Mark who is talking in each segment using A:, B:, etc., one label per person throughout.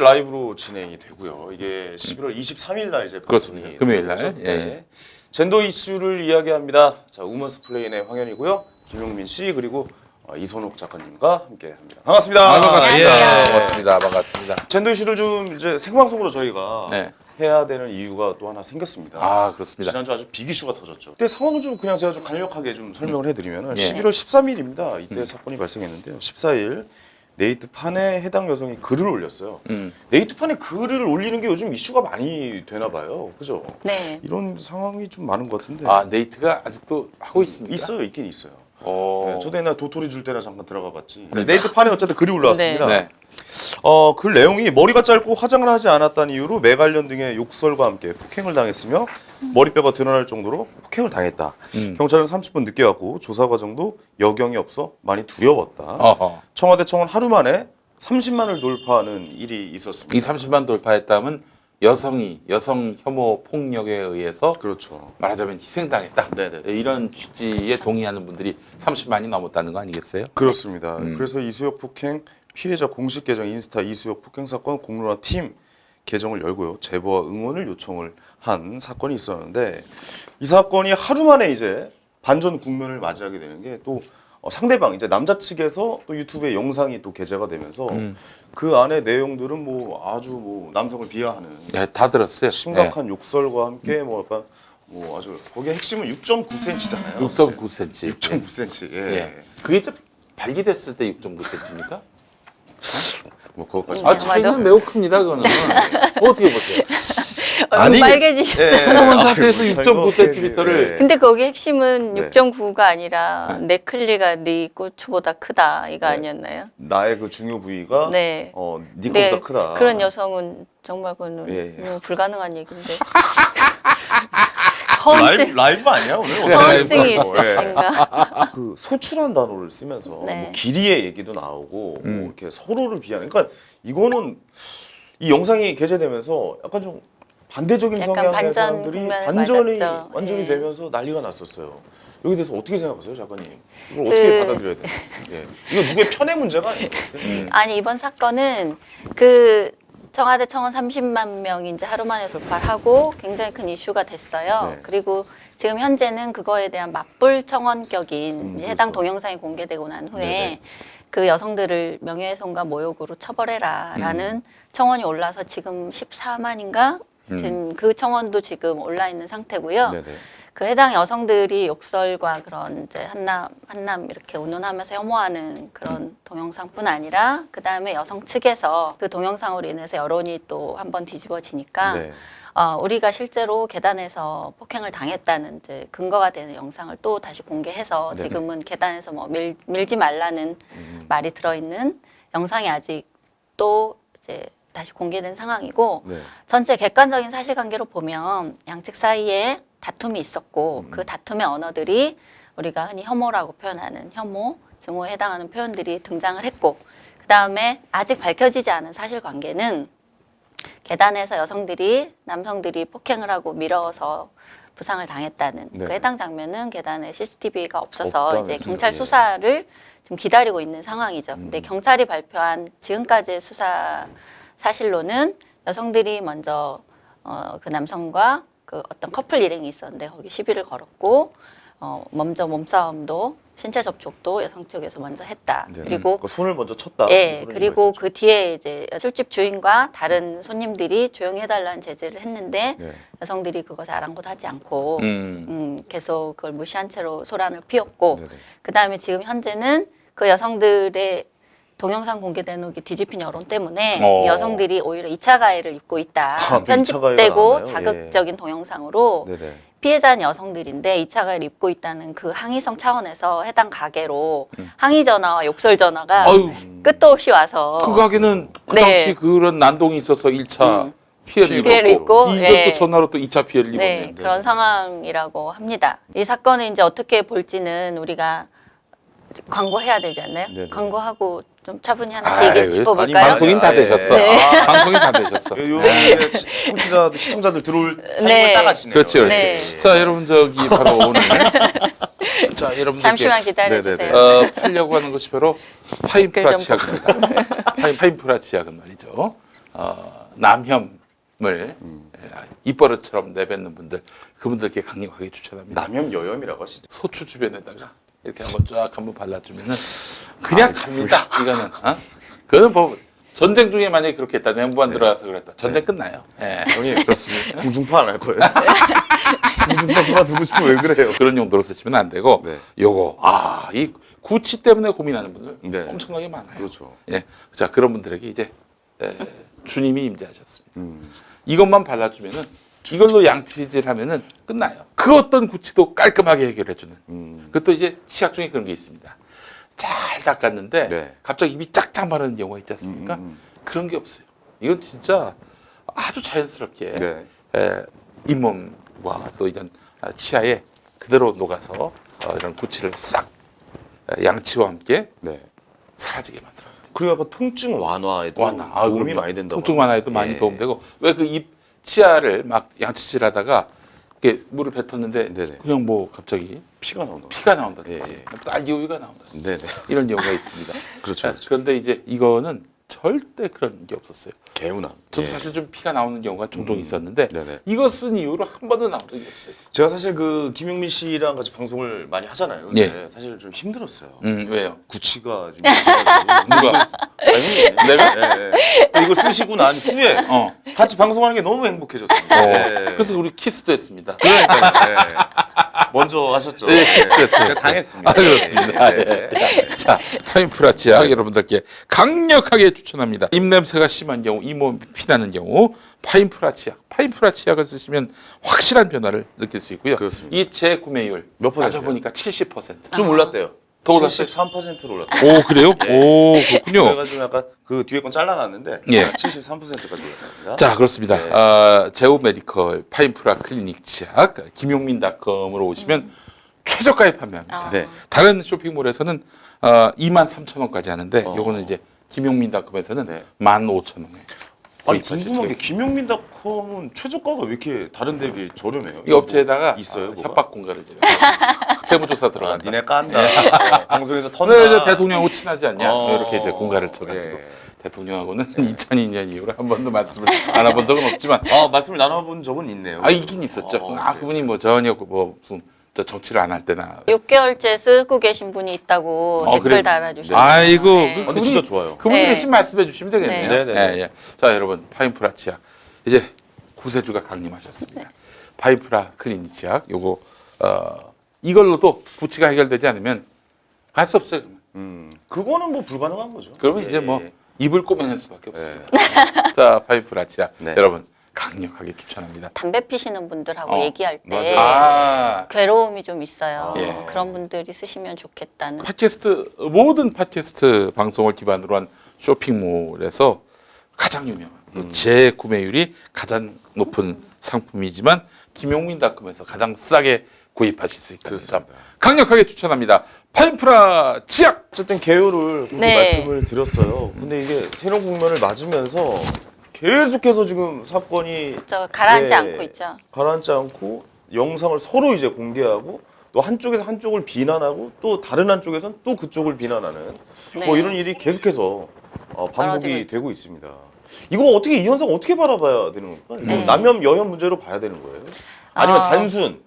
A: 라이브로 진행이 되고요. 이게 11월 23일 날 이제
B: 그렇습니다. 금요일 날.
A: 네.
B: 예.
A: 젠더 이슈를 이야기합니다. 자, 우먼스 플레인의 황현이고요. 김용민 씨 그리고 이선옥 작가님과 함께합니다. 반갑습니다.
B: 반갑습니다. 반갑습니다. 반갑습니다.
A: 젠더 이슈를 좀 이제 생방송으로 저희가
B: 네.
A: 해야 되는 이유가 또 하나 생겼습니다.
B: 아, 그렇습니다.
A: 지난주 아주 빅 이슈가 터졌죠. 그때 상황을 좀 그냥 제가 좀 간략하게 좀 설명을 해드리면
B: 예.
A: 11월 13일입니다. 이때 사건이 발생했는데요. 14일 네이트판에 해당 여성이 글을 올렸어요. 네이트판에 글을 올리는 게 요즘 이슈가 많이 되나 봐요. 그죠?
C: 네.
A: 이런 상황이 좀 많은 것 같은데.
B: 아, 네이트가 아직도 하고 있습니까?
A: 있어요. 있긴 있어요.
B: 어.
A: 네, 저도 옛날 도토리 줄 때나 잠깐 들어가 봤지. 네이트판에 어쨌든 글이 올라왔습니다.
B: 네.
A: 글 내용이 머리가 짧고 화장을 하지 않았다는 이유로 매관련 등의 욕설과 함께 폭행을 당했으며 머리뼈가 드러날 정도로 폭행을 당했다. 경찰은 30분 늦게 왔고 조사 과정도 여경이 없어 많이 두려웠다.
B: 어허.
A: 청와대 청원 하루 만에 30만을 돌파하는 일이 있었습니다.
B: 이 30만 돌파했다면 여성 혐오 폭력에 의해서
A: 그렇죠.
B: 말하자면 희생당했다.
A: 네네.
B: 이런 취지에 동의하는 분들이 30만이 넘었다는 거 아니겠어요?
A: 그렇습니다. 그래서 이수혁 폭행 피해자 공식 계정 인스타 이수혁 폭행 사건 공론화 팀 계정을 열고요. 제보와 응원을 요청을 한 사건이 있었는데 이 사건이 하루 만에 이제 반전 국면을 맞이하게 되는 게 또 상대방 이제 남자 측에서 또 유튜브에 영상이 또 게재가 되면서 그 안에 내용들은 뭐 아주 뭐 남성을 비하하는
B: 네, 다 들었어요.
A: 심각한 욕설과 함께 뭐 약간 뭐 아주 거기에 핵심은 6.9cm잖아요.
B: 6.9cm.
A: 6.9cm. 예.
B: 예. 그게 이제 발기됐을 때 6.9cm입니까?
A: 뭐 그것까지.
B: 아, 차이는 매우 큽니다, 그거는. 어떻게 보세요?
C: 얼굴 빨개지셨어요.
B: 그런 상태에서 6.9cm를
C: 근데 거기 핵심은
A: 네.
C: 6.9가 아니라 내 클리가 네 고추보다 크다 이거
A: 네.
C: 아니었나요?
A: 나의 그 중요 부위가
C: 네.
A: 네
C: 네,
A: 것보다 크다.
C: 그런 여성은 정말 그거는
A: 예.
C: 불가능한 얘기인데. 허언증,
A: 라이브 아니야 오늘?
C: 허언증이
A: 라이브. 예.
C: 있으신가?
A: 그 소출한 단어를 쓰면서
C: 네.
A: 뭐 길이의 얘기도 나오고 뭐 이렇게 서로를 비하는. 그러니까 이거는 이 영상이 게재되면서 약간 좀 반대적인
C: 약간
A: 성향의
C: 반전
A: 사람들이
C: 국면을
A: 반전이
C: 맞았죠.
A: 완전히
C: 예.
A: 되면서 난리가 났었어요. 여기 대해서 어떻게 생각하세요, 작가님? 이걸
C: 그-
A: 어떻게 받아들여야 돼요? 예. 이거 누구의 편의 문제가 아닌 것 같아요.
C: 아니 이번 사건은 그 청와대 청원 30만 명이 이제 하루 만에 돌파를 하고 굉장히 큰 이슈가 됐어요.
A: 네.
C: 그리고 지금 현재는 그거에 대한 맞불 청원격인 이제 해당
A: 그렇죠.
C: 동영상이 공개되고 난 후에
A: 네네.
C: 그 여성들을 명예훼손과 모욕으로 처벌해라라는 청원이 올라서 지금 14만인가 그 청원도 지금 올라 있는 상태고요.
A: 네네.
C: 그 해당 여성들이 욕설과 그런 이제 한남 이렇게 운운하면서 혐오하는 그런 동영상뿐 아니라 그 다음에 여성 측에서 그 동영상으로 인해서 여론이 또 한번 뒤집어지니까
A: 네.
C: 우리가 실제로 계단에서 폭행을 당했다는 이제 근거가 되는 영상을 또 다시 공개해서
A: 네네.
C: 지금은 계단에서 뭐 밀지 말라는 말이 들어있는 영상이 아직 또 이제 다시 공개된 상황이고
A: 네.
C: 전체 객관적인 사실관계로 보면 양측 사이에 다툼이 있었고 그 다툼의 언어들이 우리가 흔히 혐오라고 표현하는 혐오, 증오에 해당하는 표현들이 등장을 했고 그 다음에 아직 밝혀지지 않은 사실관계는 계단에서 여성들이 남성들이 폭행을 하고 밀어서 부상을 당했다는
A: 네.
C: 그 해당 장면은 계단에 CCTV가 없어서
A: 없다면서요.
C: 이제 경찰
A: 예.
C: 수사를 지금 기다리고 있는 상황이죠. 근데 경찰이 발표한 지금까지의 수사 사실로는 여성들이 먼저 그 남성과 그 어떤 커플 일행이 있었는데 거기 시비를 걸었고 먼저 몸싸움도 신체 접촉도 여성 쪽에서 먼저 했다.
A: 네.
C: 그리고
A: 그 손을 먼저 쳤다.
C: 예,
A: 그런
C: 그리고
A: 얘기가 있었죠.
C: 그 뒤에 이제 술집 주인과 다른 손님들이 조용히 해달라는 제지를 했는데
A: 네.
C: 여성들이 그것에 아랑곳하지 않고
B: 음.
C: 계속 그걸 무시한 채로 소란을 피웠고
A: 네네.
C: 그 다음에 지금 현재는 그 여성들의 동영상 공개된 후기 뒤집힌 여론 때문에 이 여성들이 오히려 2차 가해를 입고 있다.
A: 또 2차 가해가
C: 편집되고
A: 나왔나요?
C: 자극적인 동영상으로
A: 네네.
C: 피해자는 여성들인데 2차 가해를 입고 있다는 그 항의성 차원에서 해당 가게로 항의 전화와 욕설 전화가
B: 아유,
C: 끝도 없이 와서
B: 그 가게는 그
C: 네.
B: 당시 그런 난동이 있어서 1차 피해를
C: 피해를
B: 입었고
C: 입고,
B: 이것도
C: 예.
B: 전화로 또 2차 피해를
C: 네,
B: 입었네요.
C: 그런 상황이라고 합니다. 이 사건을 이제 어떻게 볼지는 우리가 광고해야 되지 않나요?
A: 네네.
C: 광고하고 좀 차분히 하나씩
B: 아유,
C: 얘기 짚어볼까요?
B: 방송인 다 되셨어.
A: 네.
B: 방송인 다 되셨어.
A: 요게 청취자들 시청자들 들어올 타임을
C: 네.
A: 따가시네요.
B: 그렇지, 그렇지.
C: 네.
B: 자, 여러분 바로 오늘 자, 여러분들
C: 잠시만 기다려주세요.
A: 네네네.
B: 팔려고 하는 것이 바로 파인프라치약입니다. 파인프라치약은 말이죠. 남혐을 입버릇처럼 내뱉는 분들 그분들께 강력하게 추천합니다.
A: 남혐 여혐이라고 하시죠.
B: 소추 주변에다가 이렇게 한번 발라주면은 그냥 갑니다. 이거는 그거는 뭐 전쟁 중에 만약에 그렇게 했다 내무반 들어가서 그랬다 전쟁 끝나요. 예.
A: 형님
B: 그렇습니다.
A: 공중파 안 할 거예요? 공중파가 누구 싶으면 왜 그래요?
B: 그런 용도로 쓰시면 안 되고
A: 네.
B: 요거 이 구취 때문에 고민하는 분들
A: 네.
B: 엄청나게 많아요.
A: 그렇죠.
B: 예, 자 그런 분들에게 이제 주님이 임재하셨습니다.
A: 음.
B: 이것만 발라주면은 이걸로 양치질하면은 끝나요. 그 어떤 구취도 깔끔하게 해결해주는. 그것도 이제 치약 중에 그런 게 있습니다. 잘 닦았는데
A: 네.
B: 갑자기 입이 짝짝 마르는 경우가 있지 않습니까? 그런 게 없어요. 이건 진짜 아주 자연스럽게
A: 네.
B: 잇몸과 또 이런 치아에 그대로 녹아서 이런 구취를 싹 양치와 함께
A: 네.
B: 사라지게 만들어요.
A: 그리고 약간 통증 완화에도
B: 완화.
A: 도움이
B: 그럼요.
A: 많이 된다고.
B: 통증 완화에도 많이 도움되고 왜 그 입 치아를 막 양치질하다가 이렇게 물을 뱉었는데
A: 네네.
B: 그냥 뭐 갑자기
A: 피가 나온다.
B: 피가 나온다든지
A: 예.
B: 딸기우유가 나온다든지
A: 네네.
B: 이런 경우가 있습니다.
A: 그렇죠. 그렇죠.
B: 그런데 이제 이거는 절대 그런 게 없었어요.
A: 개운함.
B: 저도
A: 예.
B: 사실 좀 피가 나오는 경우가 종종 있었는데
A: 네네.
B: 이거 쓴 이후로 한 번도 나온 적이 없어요.
A: 제가 사실 그 김용민 씨랑 같이 방송을 많이 하잖아요. 근데
B: 예.
A: 사실 좀 힘들었어요.
B: 왜요?
A: 구치가 좀 있어가지고.
B: 누가?
A: 아니, 형님.
B: 내가?
A: 예, 예. 이거 쓰시고 난 후에
B: 어.
A: 같이 방송하는 게 너무 행복해졌습니다. 예.
B: 그래서 우리 키스도 했습니다.
A: 그러니까요. 예. 먼저 하셨죠.
B: 네, 키스했어요.
A: 제가 당했습니다.
B: 그렇습니다.
A: 예,
B: 예. 자, 파인프라 치약 여러분들께 강력하게 추천합니다. 입냄새가 심한 경우, 이몸 피나는 경우 파인프라 치약을 쓰시면 확실한 변화를 느낄 수 있고요.
A: 그렇습니다.
B: 이 재구매율
A: 몇 퍼센트예요?
B: 따져보니까 70%.
A: 좀 올랐대요.
B: 더 올랐어요?
A: 73%로 올랐대요.
B: 오, 그래요? 오, 그렇군요.
A: 그래가지고 약간 그 뒤에 건 잘라놨는데
B: 예.
A: 73%까지 올랐습니다.
B: 자, 그렇습니다.
A: 네.
B: 제오 메디컬 파인프라 클리닉 치약 김용민닷컴으로 오시면 최저가에 판매합니다.
A: 네.
B: 다른 쇼핑몰에서는 23,000원까지 하는데 요거는 이제 김용민닷컴에서는
A: 네.
B: 15,000원에
A: 아니 궁금한 게 김용민닷컴은 최저가가 왜 이렇게 다른 데에 비해 저렴해요?
B: 이 업체에다가
A: 있어요? 뭐가?
B: 협박 공갈을 제가 세무조사
A: 아,
B: 들어간다.
A: 니네 깐다. 어, 방송에서 턴다.
B: 왜 이제 대통령하고 친하지 않냐?
A: 어.
B: 이렇게 이제 공갈을 쳐가지고
A: 예.
B: 대통령하고는 2002년 이후로 한 번도 말씀을 나눠본 적은 없지만
A: 말씀을 나눠본 적은 있네요.
B: 있긴 있었죠.
A: 그래요?
B: 그분이 뭐 전혀 뭐 무슨 저 정치를 안 할 때나
C: 6개월째 쓰고 계신 분이 있다고 댓글
B: 그래.
C: 달아주셨어요.
B: 아이고
C: 네.
A: 근데 진짜 좋아요.
B: 그분
C: 네.
B: 대신 말씀해 주시면 되겠네요.
A: 네. 네네네.
B: 예. 자, 여러분 파인프라 치약 이제 구세주가 강림하셨습니다. 파인프라 클리닉 치약 요거 이걸로도 구취가 해결되지 않으면 갈 수 없어요.
A: 그거는 뭐 불가능한 거죠.
B: 그러면
A: 예,
B: 이제 뭐
A: 예.
B: 입을 꼬매낼 수밖에 없습니다. 자, 파인프라 치약
A: 네.
B: 여러분 강력하게 추천합니다.
C: 담배 피시는 분들하고 얘기할 때
B: 아,
C: 괴로움이 좀 있어요.
B: 예.
C: 그런 분들이 쓰시면 좋겠다는.
B: 모든 팟캐스트 방송을 기반으로 한 쇼핑몰에서 가장 유명한 또 재구매율이 가장 높은 상품이지만 김용민닷컴에서 가장 싸게 구입하실 수 있다는 점
A: 그렇습니다.
B: 강력하게 추천합니다. 파인프라 치약.
A: 어쨌든 개요를 그렇게
C: 네.
A: 말씀을 드렸어요. 근데 이게 새로운 국면을 맞으면서 계속해서 지금 사건이
C: 저 가라앉지
A: 네,
C: 않고 있죠.
A: 가라앉지 않고 영상을 서로 이제 공개하고 또 한쪽에서 한쪽을 비난하고 또 다른 한쪽에서는 또 그쪽을 비난하는
C: 네.
A: 뭐 이런 일이 계속해서
C: 벌어지고
A: 반복이
C: 있죠.
A: 되고 있습니다. 이거 어떻게 이 현상 어떻게 바라봐야 되는 걸까? 이거
C: 네.
A: 남혐 여혐 문제로 봐야 되는 거예요? 아니면
C: 아.
A: 단순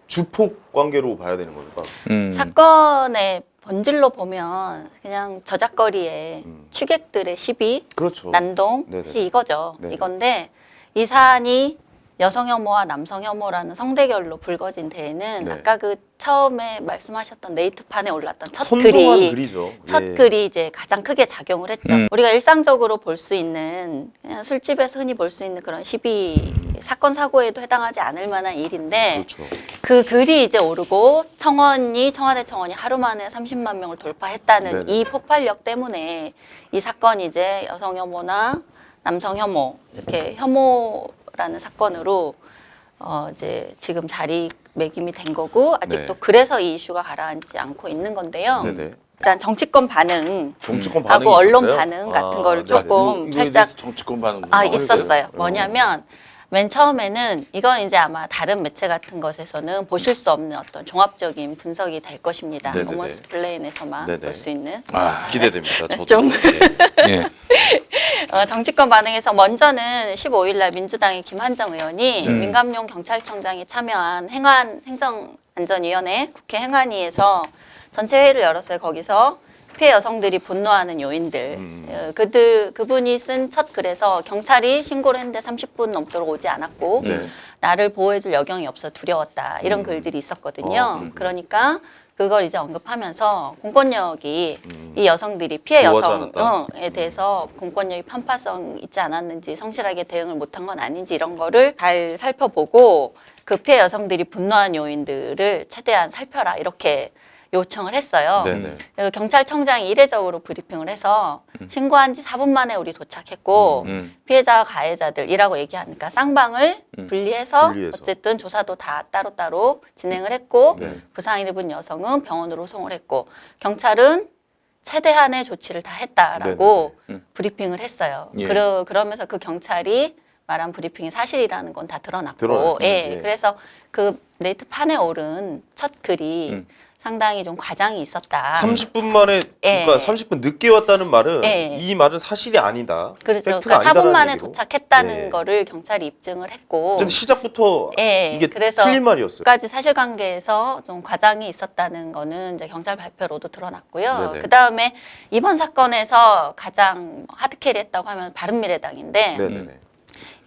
A: 주폭 관계로 봐야 되는 걸까?
C: 사건의 본질로 보면 그냥 저작거리에 취객들의 시비,
A: 그렇죠.
C: 난동,
A: 네네.
C: 사실 이거죠.
A: 네네.
C: 이건데 이 사안이 여성 혐오와 남성 혐오라는 성대결로 불거진 데에는
A: 네.
C: 아까 그 처음에 말씀하셨던 네이트판에 올랐던 첫
A: 선동한
C: 글이
A: 글이죠.
C: 첫
A: 예.
C: 글이 이제 가장 크게 작용을 했죠. 우리가 일상적으로 볼 수 있는 그냥 술집에서 흔히 볼 수 있는 그런 시비 사건 사고에도 해당하지 않을 만한 일인데
A: 그렇죠.
C: 그 글이 이제 오르고 청와대 청원이 하루 만에 30만 명을 돌파했다는
A: 네네.
C: 이 폭발력 때문에 이 사건이 이제 여성 혐오나 남성 혐오 이렇게 혐오라는 사건으로 이제 지금 자리매김이 된 거고 아직도
A: 네.
C: 그래서 이 이슈가 가라앉지 않고 있는 건데요.
A: 네네.
C: 일단 정치권 반응
A: 정치권 반응이
C: 하고 언론
A: 있었어요?
C: 반응 같은 걸
A: 네네.
C: 조금
B: 이거에
C: 살짝
B: 대해서 정치권 반응
C: 있었어요. 뭐냐면 맨 처음에는 이건 이제 아마 다른 매체 같은 것에서는 보실 수 없는 어떤 종합적인 분석이 될 것입니다.
A: 네네네.
C: 로먼스 플레인에서만
A: 네네.
C: 볼 수 있는.
B: 아,
A: 기대됩니다. 저도.
C: 좀.
A: 예.
B: 예.
C: 정치권 반응에서 먼저는 15일 날 민주당의 김한정 의원이
A: 네.
C: 민감용 경찰청장이 참여한 행정안전위원회 국회 행안위에서 전체 회의를 열었어요. 거기서 피해 여성들이 분노하는 요인들. 그분이 쓴 첫 글에서 경찰이 신고를 했는데 30분 넘도록 오지 않았고
A: 네.
C: 나를 보호해줄 여경이 없어 두려웠다. 이런 글들이 있었거든요.
A: 그렇군요.
C: 그러니까 그걸 이제 언급하면서 공권력이 이 여성들이 피해
A: 보호하지 않았다.
C: 여성에 대해서 공권력이 편파성 있지 않았는지 성실하게 대응을 못한 건 아닌지 이런 거를 잘 살펴보고 그 피해 여성들이 분노한 요인들을 최대한 살펴라 이렇게 요청을 했어요.
A: 네네.
C: 그래서 경찰청장이 이례적으로 브리핑을 해서 신고한 지 4분 만에 우리 도착했고 피해자와 가해자들이라고 얘기하니까 쌍방을 분리해서 어쨌든 조사도 다 따로따로 진행을 했고
A: 네.
C: 부상을 입은 여성은 병원으로 송을 했고 경찰은 최대한의 조치를 다 했다라고 브리핑을 했어요.
B: 예.
C: 그러면서 그 경찰이 말한 브리핑이 사실이라는 건 다 드러났고
A: 드러났죠,
C: 예.
A: 예.
C: 그래서 그 네이트판에 오른 첫 글이 상당히 좀 과장이 있었다.
A: 30분 만에 그러니까
C: 예.
A: 30분 늦게 왔다는 말은
C: 예.
A: 이 말은 사실이 아니다.
C: 그렇죠.
A: 팩트가
C: 그러니까 4분
A: 아니다라는
C: 만에
A: 얘기로.
C: 도착했다는
A: 예.
C: 거를 경찰이 입증을 했고
A: 근데 시작부터
C: 예,
A: 이게
C: 그래서
A: 틀린 말이었어요.
C: 까지 사실관계에서 좀 과장이 있었다는 거는 이제 경찰 발표로도 드러났고요.
A: 네네.
C: 그 다음에 이번 사건에서 가장 하드캐리했다고 하면 바른미래당인데
A: 네네네.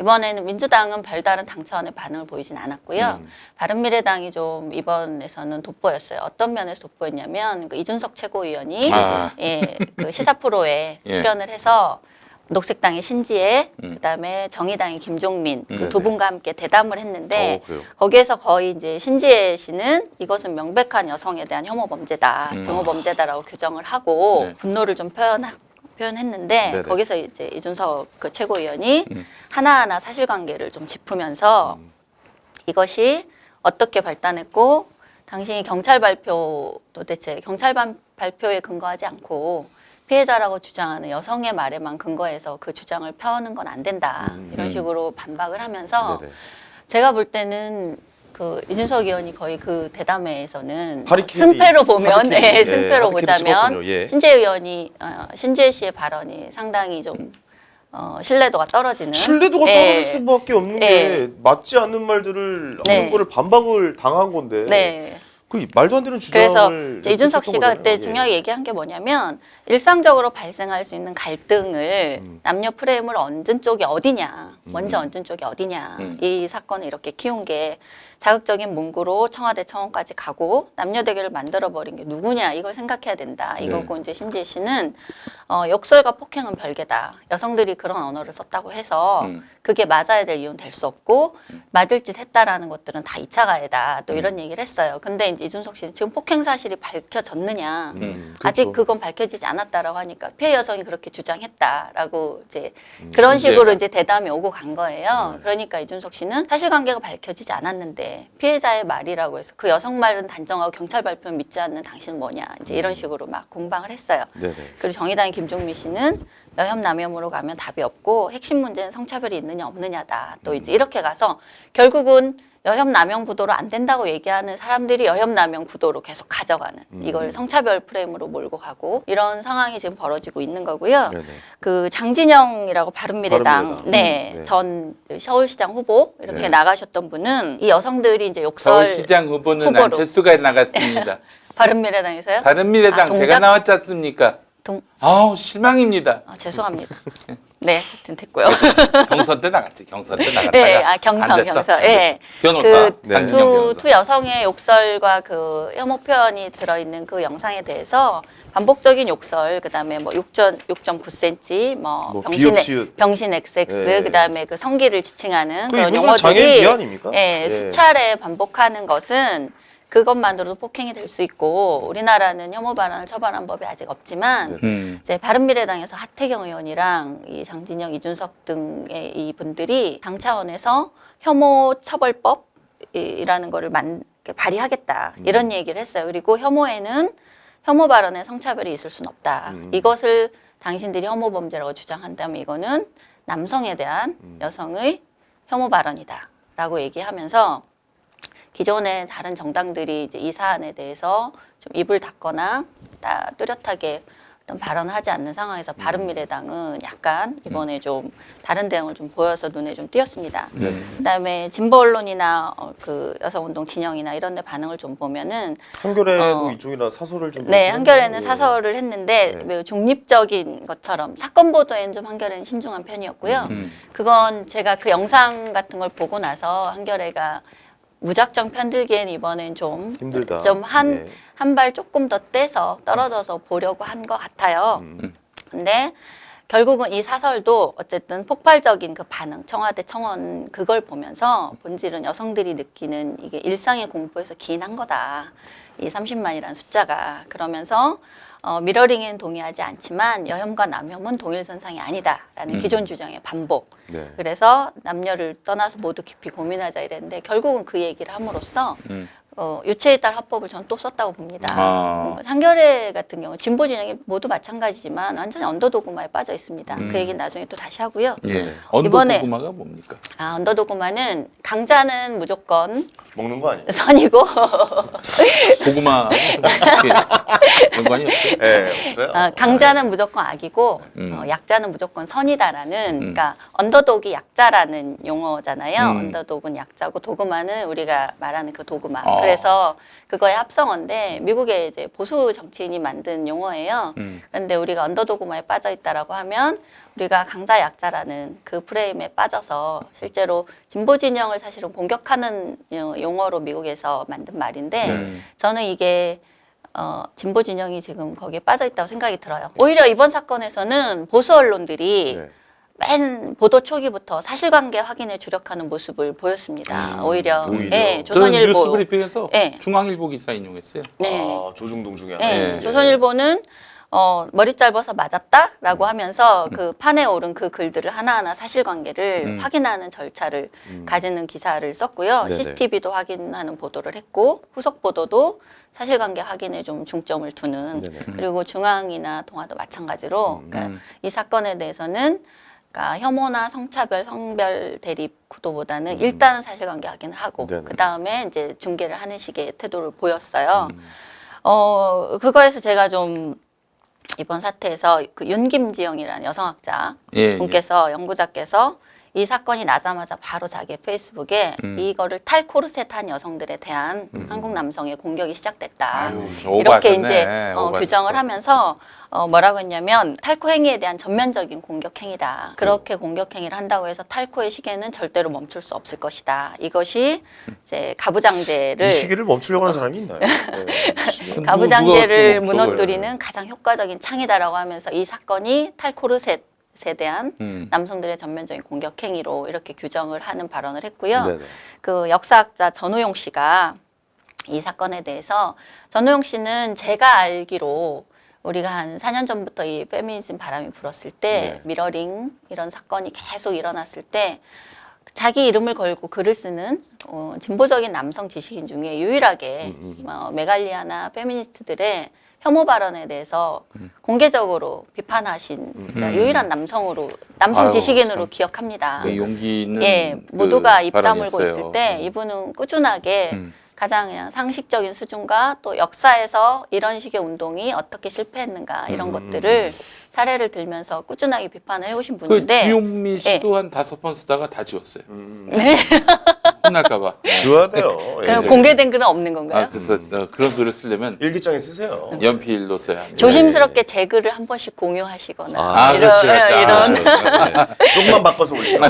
C: 이번에는 민주당은 별다른 당 차원의 반응을 보이진 않았고요. 바른미래당이 좀 이번에서는 돋보였어요. 어떤 면에서 돋보였냐면 그 이준석 최고위원이
B: 아.
C: 예, 그 시사 프로에
B: 예.
C: 출연을 해서 녹색당의 신지혜, 그다음에 정의당의 김종민 그
A: 네네.
C: 두 분과 함께 대담을 했는데
A: 그래요?
C: 거기에서 거의 이제 신지혜 씨는 이것은 명백한 여성에 대한 혐오 범죄다, 증오 범죄다라고 규정을 하고
B: 네.
C: 분노를 좀 표현했는데
A: 네네.
C: 거기서 이제 이준석 그 최고위원이 하나하나 사실관계를 좀 짚으면서 이것이 어떻게 발단했고 당신이 경찰 발표 도대체 경찰 발표에 근거하지 않고 피해자라고 주장하는 여성의 말에만 근거해서 그 주장을 펴는 건 안 된다 이런 식으로 반박을 하면서
A: 네네.
C: 제가 볼 때는 그 이준석 의원이 거의 그 대담회에서는
A: 하리케리,
C: 승패로 보면
A: 하리케리.
C: 예,
A: 예,
C: 승패로
A: 하리케리
C: 보자면
A: 찍었군요. 예.
C: 신재 의원이 신재 씨의 발언이 상당히 좀 신뢰도가 떨어지는
A: 신뢰도가
C: 예.
A: 떨어질 수밖에 없는
C: 예.
A: 게 맞지 않는 말들을
C: 네.
A: 하는 거를 반박을 당한 건데
C: 네.
A: 그 말도 안 되는
C: 그래서
A: 주장을
C: 이제 이준석
A: 했던
C: 씨가
A: 거잖아요.
C: 그때
A: 예.
C: 중요하게 얘기한 게 뭐냐면 일상적으로 발생할 수 있는 갈등을 남녀 프레임을 얹은 쪽이 어디냐, 먼저 얹은 쪽이 어디냐, 이 사건을 이렇게 키운 게 자극적인 문구로 청와대 청원까지 가고 남녀 대결을 만들어버린 게 누구냐 이걸 생각해야 된다. 이거고 이제 신지혜 씨는 욕설과 폭행은 별개다. 여성들이 그런 언어를 썼다고 해서 그게 맞아야 될 이유는 될 수 없고 맞을 짓 했다라는 것들은 다 2차 가해다. 또 이런 얘기를 했어요. 근데 이제 이준석 씨는 지금 폭행 사실이 밝혀졌느냐. 아직
A: 그렇죠.
C: 그건 밝혀지지 않았다라고 하니까 피해 여성이 그렇게 주장했다라고 이제 그런 식으로 이제 대담이 오고 간 거예요. 그러니까 이준석 씨는 사실관계가 밝혀지지 않았는데 피해자의 말이라고 해서 그 여성 말은 단정하고 경찰 발표는 믿지 않는 당신은 뭐냐 이제 이런 식으로 막 공방을 했어요.
A: 네네.
C: 그리고 정의당의 김종민 씨는 여혐남혐으로 가면 답이 없고 핵심 문제는 성차별이 있느냐 없느냐다. 또 이제 이렇게 가서 결국은 여혐남용 구도로 안 된다고 얘기하는 사람들이 여혐남용 구도로 계속 가져가는 이걸 성차별 프레임으로 몰고 가고 이런 상황이 지금 벌어지고 있는 거고요.
A: 네네.
C: 그 장진영이라고 바른미래당
A: 바른미래당.
C: 네, 전 서울시장 후보 이렇게
A: 네.
C: 나가셨던 분은 이 여성들이 이제 욕설
B: 서울시장 후보는
C: 후보로.
B: 안철수가 나갔습니다.
C: 바른미래당에서요?
B: 바른미래당
C: 아,
B: 제가
C: 동작?
B: 나왔지 않습니까? 아우 실망입니다.
C: 죄송합니다. 네, 하여튼 됐고요.
B: 경선 때 나갔지. 경선 때 나갔다가
C: 네,
B: 안
C: 경선.
B: 됐어.
C: 예.
B: 변호사
A: 네.
B: 장진영 변호사.
C: 두 여성의 욕설과 그 혐오 표현이 들어있는 그 영상에 대해서 반복적인 욕설, 그다음에 뭐 6.9cm,
A: 뭐
C: 병신
A: 비읍시읒.
C: 병신 XX,
A: 예.
C: 그다음에 그 성기를 지칭하는
A: 그
C: 그런
A: 이건 장애인
C: 용어들이
A: 비하아닙니까?
C: 예,
A: 예.
C: 수차례 반복하는 것은 그것만으로도 폭행이 될 수 있고 우리나라는 혐오 발언을 처벌한 법이 아직 없지만 이제 바른미래당에서 하태경 의원이랑 이 장진영, 이준석 등의 이 분들이 당 차원에서 혐오 처벌법이라는 거를 발의하겠다 이런 얘기를 했어요. 그리고 혐오에는 혐오 발언에 성차별이 있을 수는 없다. 이것을 당신들이 혐오 범죄라고 주장한다면 이거는 남성에 대한 여성의 혐오 발언이다라고 얘기하면서 기존의 다른 정당들이 이제 이 사안에 대해서 좀 입을 닫거나 뚜렷하게 어떤 발언하지 않는 상황에서 바른미래당은 약간 이번에 좀 다른 대응을 좀 보여서 눈에 좀 띄었습니다. 그다음에 진보 언론이나 그 여성운동 진영이나 이런 데 반응을 좀 보면은
A: 한겨레도 이쪽이나 사설을 좀
C: 네,
A: 그렇게
C: 한겨레는
A: 했네요.
C: 사설을 했는데
A: 네.
C: 매우 중립적인 것처럼 사건 보도에는 좀 한겨레는 신중한 편이었고요. 그건 제가 그 영상 같은 걸 보고 나서 한겨레가 무작정 편들기에는 이번엔 좀
A: 힘들다.
C: 한
A: 예.
C: 발 조금 더 떼서 떨어져서 보려고 한 것 같아요. 근데 결국은 이 사설도 어쨌든 폭발적인 그 반응, 청와대 청원 그걸 보면서 본질은 여성들이 느끼는 이게 일상의 공포에서 기인한 거다. 이 30만이라는 숫자가. 그러면서 미러링엔 동의하지 않지만 여혐과 남혐은 동일선상이 아니다라는 기존 주장의 반복.
A: 네.
C: 그래서 남녀를 떠나서 모두 깊이 고민하자 이랬는데 결국은 그 얘기를 함으로써 유체이탈 화법을 저는 또 썼다고 봅니다. 한겨레 같은 경우 진보 진영이 모두 마찬가지지만 완전히 언더도그마에 빠져 있습니다. 그 얘기는 나중에 또 다시 하고요.
B: 예. 언더도그마가 뭡니까?
C: 언더도그마는 강자는 무조건
A: 먹는 거 아니에요?
C: 선이고
B: 고구마 연관이 없어요?
A: 네, 없어요.
C: 강자는 무조건 악이고 약자는 무조건 선이다라는 그러니까 언더독이 약자라는 용어잖아요. 언더독은 약자고 도그마는 우리가 말하는 그 도그마. 그래서 그거의 합성어인데 미국의 이제 보수 정치인이 만든 용어예요. 그런데 우리가 언더도그마에 빠져 있다라고 하면 우리가 강자 약자라는 그 프레임에 빠져서 실제로 진보 진영을 사실은 공격하는 용어로 미국에서 만든 말인데 저는 이게 진보 진영이 지금 거기에 빠져 있다고 생각이 들어요. 오히려 이번 사건에서는 보수 언론들이
A: 네.
C: 맨 보도 초기부터 사실관계 확인에 주력하는 모습을 보였습니다. 오히려. 예,
B: 저는
C: 조선일보.
B: 뉴스브리핑에서
C: 예.
B: 중앙일보 기사 인용했어요.
C: 네.
A: 조중동 중에
C: 예,
A: 하나.
B: 네.
C: 조선일보는 머리 짧아서 맞았다라고 하면서 그 판에 오른 그 글들을 하나하나 사실관계를 확인하는 절차를 가지는 기사를 썼고요.
A: 네네.
C: CCTV도 확인하는 보도를 했고 후속 보도도 사실관계 확인에 좀 중점을 두는
A: 네네.
C: 그리고 중앙이나 동아도 마찬가지로 그러니까 이 사건에 대해서는 그러니까 혐오나 성차별, 성별 대립 구도보다는 일단은 사실관계 확인을 하고
A: 네네.
C: 그 다음에 이제 중계를 하는 식의 태도를 보였어요. 그거에서 제가 좀 이번 사태에서 그 윤김지영이라는 여성학자 분께서 연구자께서 이 사건이 나자마자 바로 자기 페이스북에 이거를 탈코르셋한 여성들에 대한 한국 남성의 공격이 시작됐다.
B: 아유,
C: 이렇게
B: 오버하셨네.
C: 이제 규정을 하면서 뭐라고 했냐면 탈코 행위에 대한 전면적인 공격 행위다. 그렇게 공격 행위를 한다고 해서 탈코의 시계는 절대로 멈출 수 없을 것이다. 이것이 이제 가부장제를
A: 이 시기를 멈추려고 하는 사람이 있나요? 네. 시기를.
C: 가부장제를
B: 누가 어떻게
C: 무너뜨리는 가장 효과적인 창이다라고 하면서 이 사건이 탈코르셋에 대한 남성들의 전면적인 공격 행위로 이렇게 규정을 하는 발언을 했고요.
A: 네네.
C: 그 역사학자 전우용 씨가 이 사건에 대해서 전우용 씨는 제가 알기로 우리가 한 4년 전부터 이 페미니즘 바람이 불었을 때
A: 네.
C: 미러링 이런 사건이 계속 일어났을 때 자기 이름을 걸고 글을 쓰는 진보적인 남성 지식인 중에 유일하게 메갈리아나 페미니스트들의 혐오 발언에 대해서 공개적으로 비판하신 유일한 남성
B: 아유,
C: 지식인으로
B: 참.
C: 기억합니다.
B: 그 용기 있는
C: 예,
B: 그
C: 모두가 입 다물고
B: 발언이었어요.
C: 있을 때 이분은 꾸준하게 가장 그냥 상식적인 수준과 또 역사에서 이런 식의 운동이 어떻게 실패했는가 이런 것들을 사례를 들면서 꾸준하게 비판을 해오신
B: 그
C: 분인데
B: 주용미 씨도 한 5번 쓰다가 다 지웠어요.
C: 네.
B: 혼날까봐.
A: 지워야 돼요.
C: 그럼
A: 예.
C: 공개된 글은 없는 건가요?
B: 그래서 그런 글을 쓰려면
A: 일기장에 쓰세요.
B: 연필로 써야 합니다.
C: 조심스럽게 제 글을 한 번씩 공유하시거나
A: 아,
B: 그렇지, 그렇지.
C: 이런
A: 네. 조금만 바꿔서 올리고.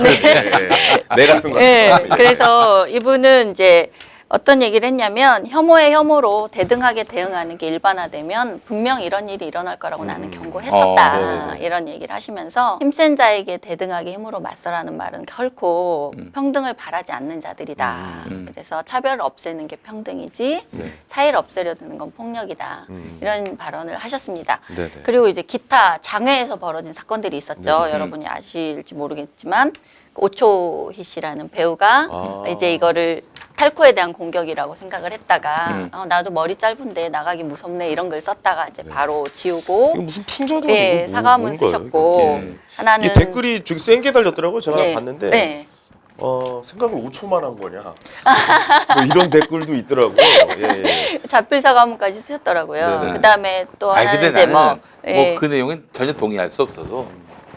A: 내가 쓴 것처럼.
C: 네,
A: 예.
C: 그래서 이분은 이제 어떤 얘기를 했냐면 혐오에 혐오로 대등하게 대응하는 게 일반화되면 분명 이런 일이 일어날 거라고 나는 경고했었다.
A: 네네네.
C: 이런 얘기를 하시면서 힘센 자에게 대등하게 힘으로 맞서라는 말은 결코 평등을 바라지 않는 자들이다. 그래서 차별을 없애는 게 평등이지
A: 네.
C: 차이를 없애려 드는 건 폭력이다. 이런 발언을 하셨습니다.
A: 네네.
C: 그리고 이제 기타 장외에서 벌어진 사건들이 있었죠.
A: 네.
C: 여러분이 아실지 모르겠지만 오초희 씨라는 배우가 이제 이거를 탈코에 대한 공격이라고 생각을 했다가 나도 머리 짧은데 나가기 무섭네 이런 글 썼다가 이제 바로 지우고
A: 이거 무슨 풍자도
C: 예, 사과문 쓰셨고 하나는
A: 이 댓글이 되게 센 게 달렸더라고요. 제가
C: 네,
A: 봤는데
C: 네.
A: 생각을 5초만 한 거냐? 뭐 이런 댓글도 있더라고요. 예.
C: 자필 사과문까지 쓰셨더라고요.
A: 네네.
C: 그다음에 또
B: 아니
C: 하나는
B: 근데
C: 이제
B: 나는
C: 예.
B: 뭐 그 내용은 전혀 동의할 수 없어도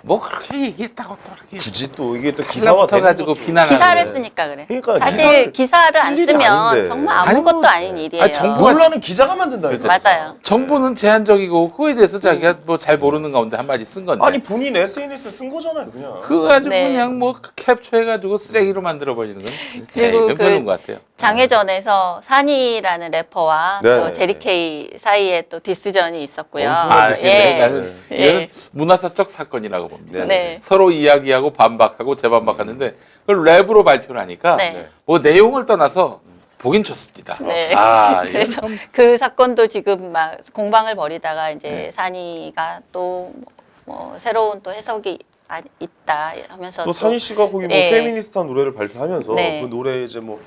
B: 뭐 그렇게 얘기했다고 또 이렇게
A: 굳이 또 이게 또 기사화 되는
B: 가지고
A: 것도-
B: 비난하는
C: 기사를
B: 네.
C: 쓰니까 그래.
A: 그러니까
C: 사실 기사를 안
A: 쓸 일이
C: 쓰면
A: 아닌데.
C: 정말
B: 아니,
C: 아무것도
B: 뭐,
C: 아닌 일이에요.
B: 아니, 정보가-
A: 논란은 기자가 만든다니까.
C: 맞아요.
B: 정보는 제한적이고 그거에 대해서 자기가 뭐 잘 모르는 가운데 한마디 쓴 건데
A: 아니 본인 SNS 쓴 거잖아요, 그냥.
B: 그거 가지고
C: 네.
B: 그냥 뭐 캡처해가지고 쓰레기로 만들어 버리는 건
C: 그리고
B: 이건 별로인 것 같아요.
C: 장혜전에서 산이라는 래퍼와
A: 네.
C: 또 제리케이 사이에 또 디스전이 있었고요.
A: 엄청난
B: 아,
A: 예.
B: 나는
C: 예.
B: 이거는 문화사적 사건이라고 봅니다.
A: 네.
C: 네.
B: 서로 이야기하고 반박하고 재반박하는데 그걸 랩으로 발표를 하니까
C: 네.
B: 뭐 내용을 떠나서 보긴 좋습니다.
C: 네.
B: 아, 이건
C: 그래서
B: 참
C: 그 사건도 지금 막 공방을 벌이다가 이제
B: 네.
C: 산이가 또 뭐 새로운 또 해석이 있다 하면서
A: 또 산이 씨가 거기 뭐
C: 예.
A: 페미니스트한 노래를 발표하면서
C: 네.
A: 그 노래 이제 뭐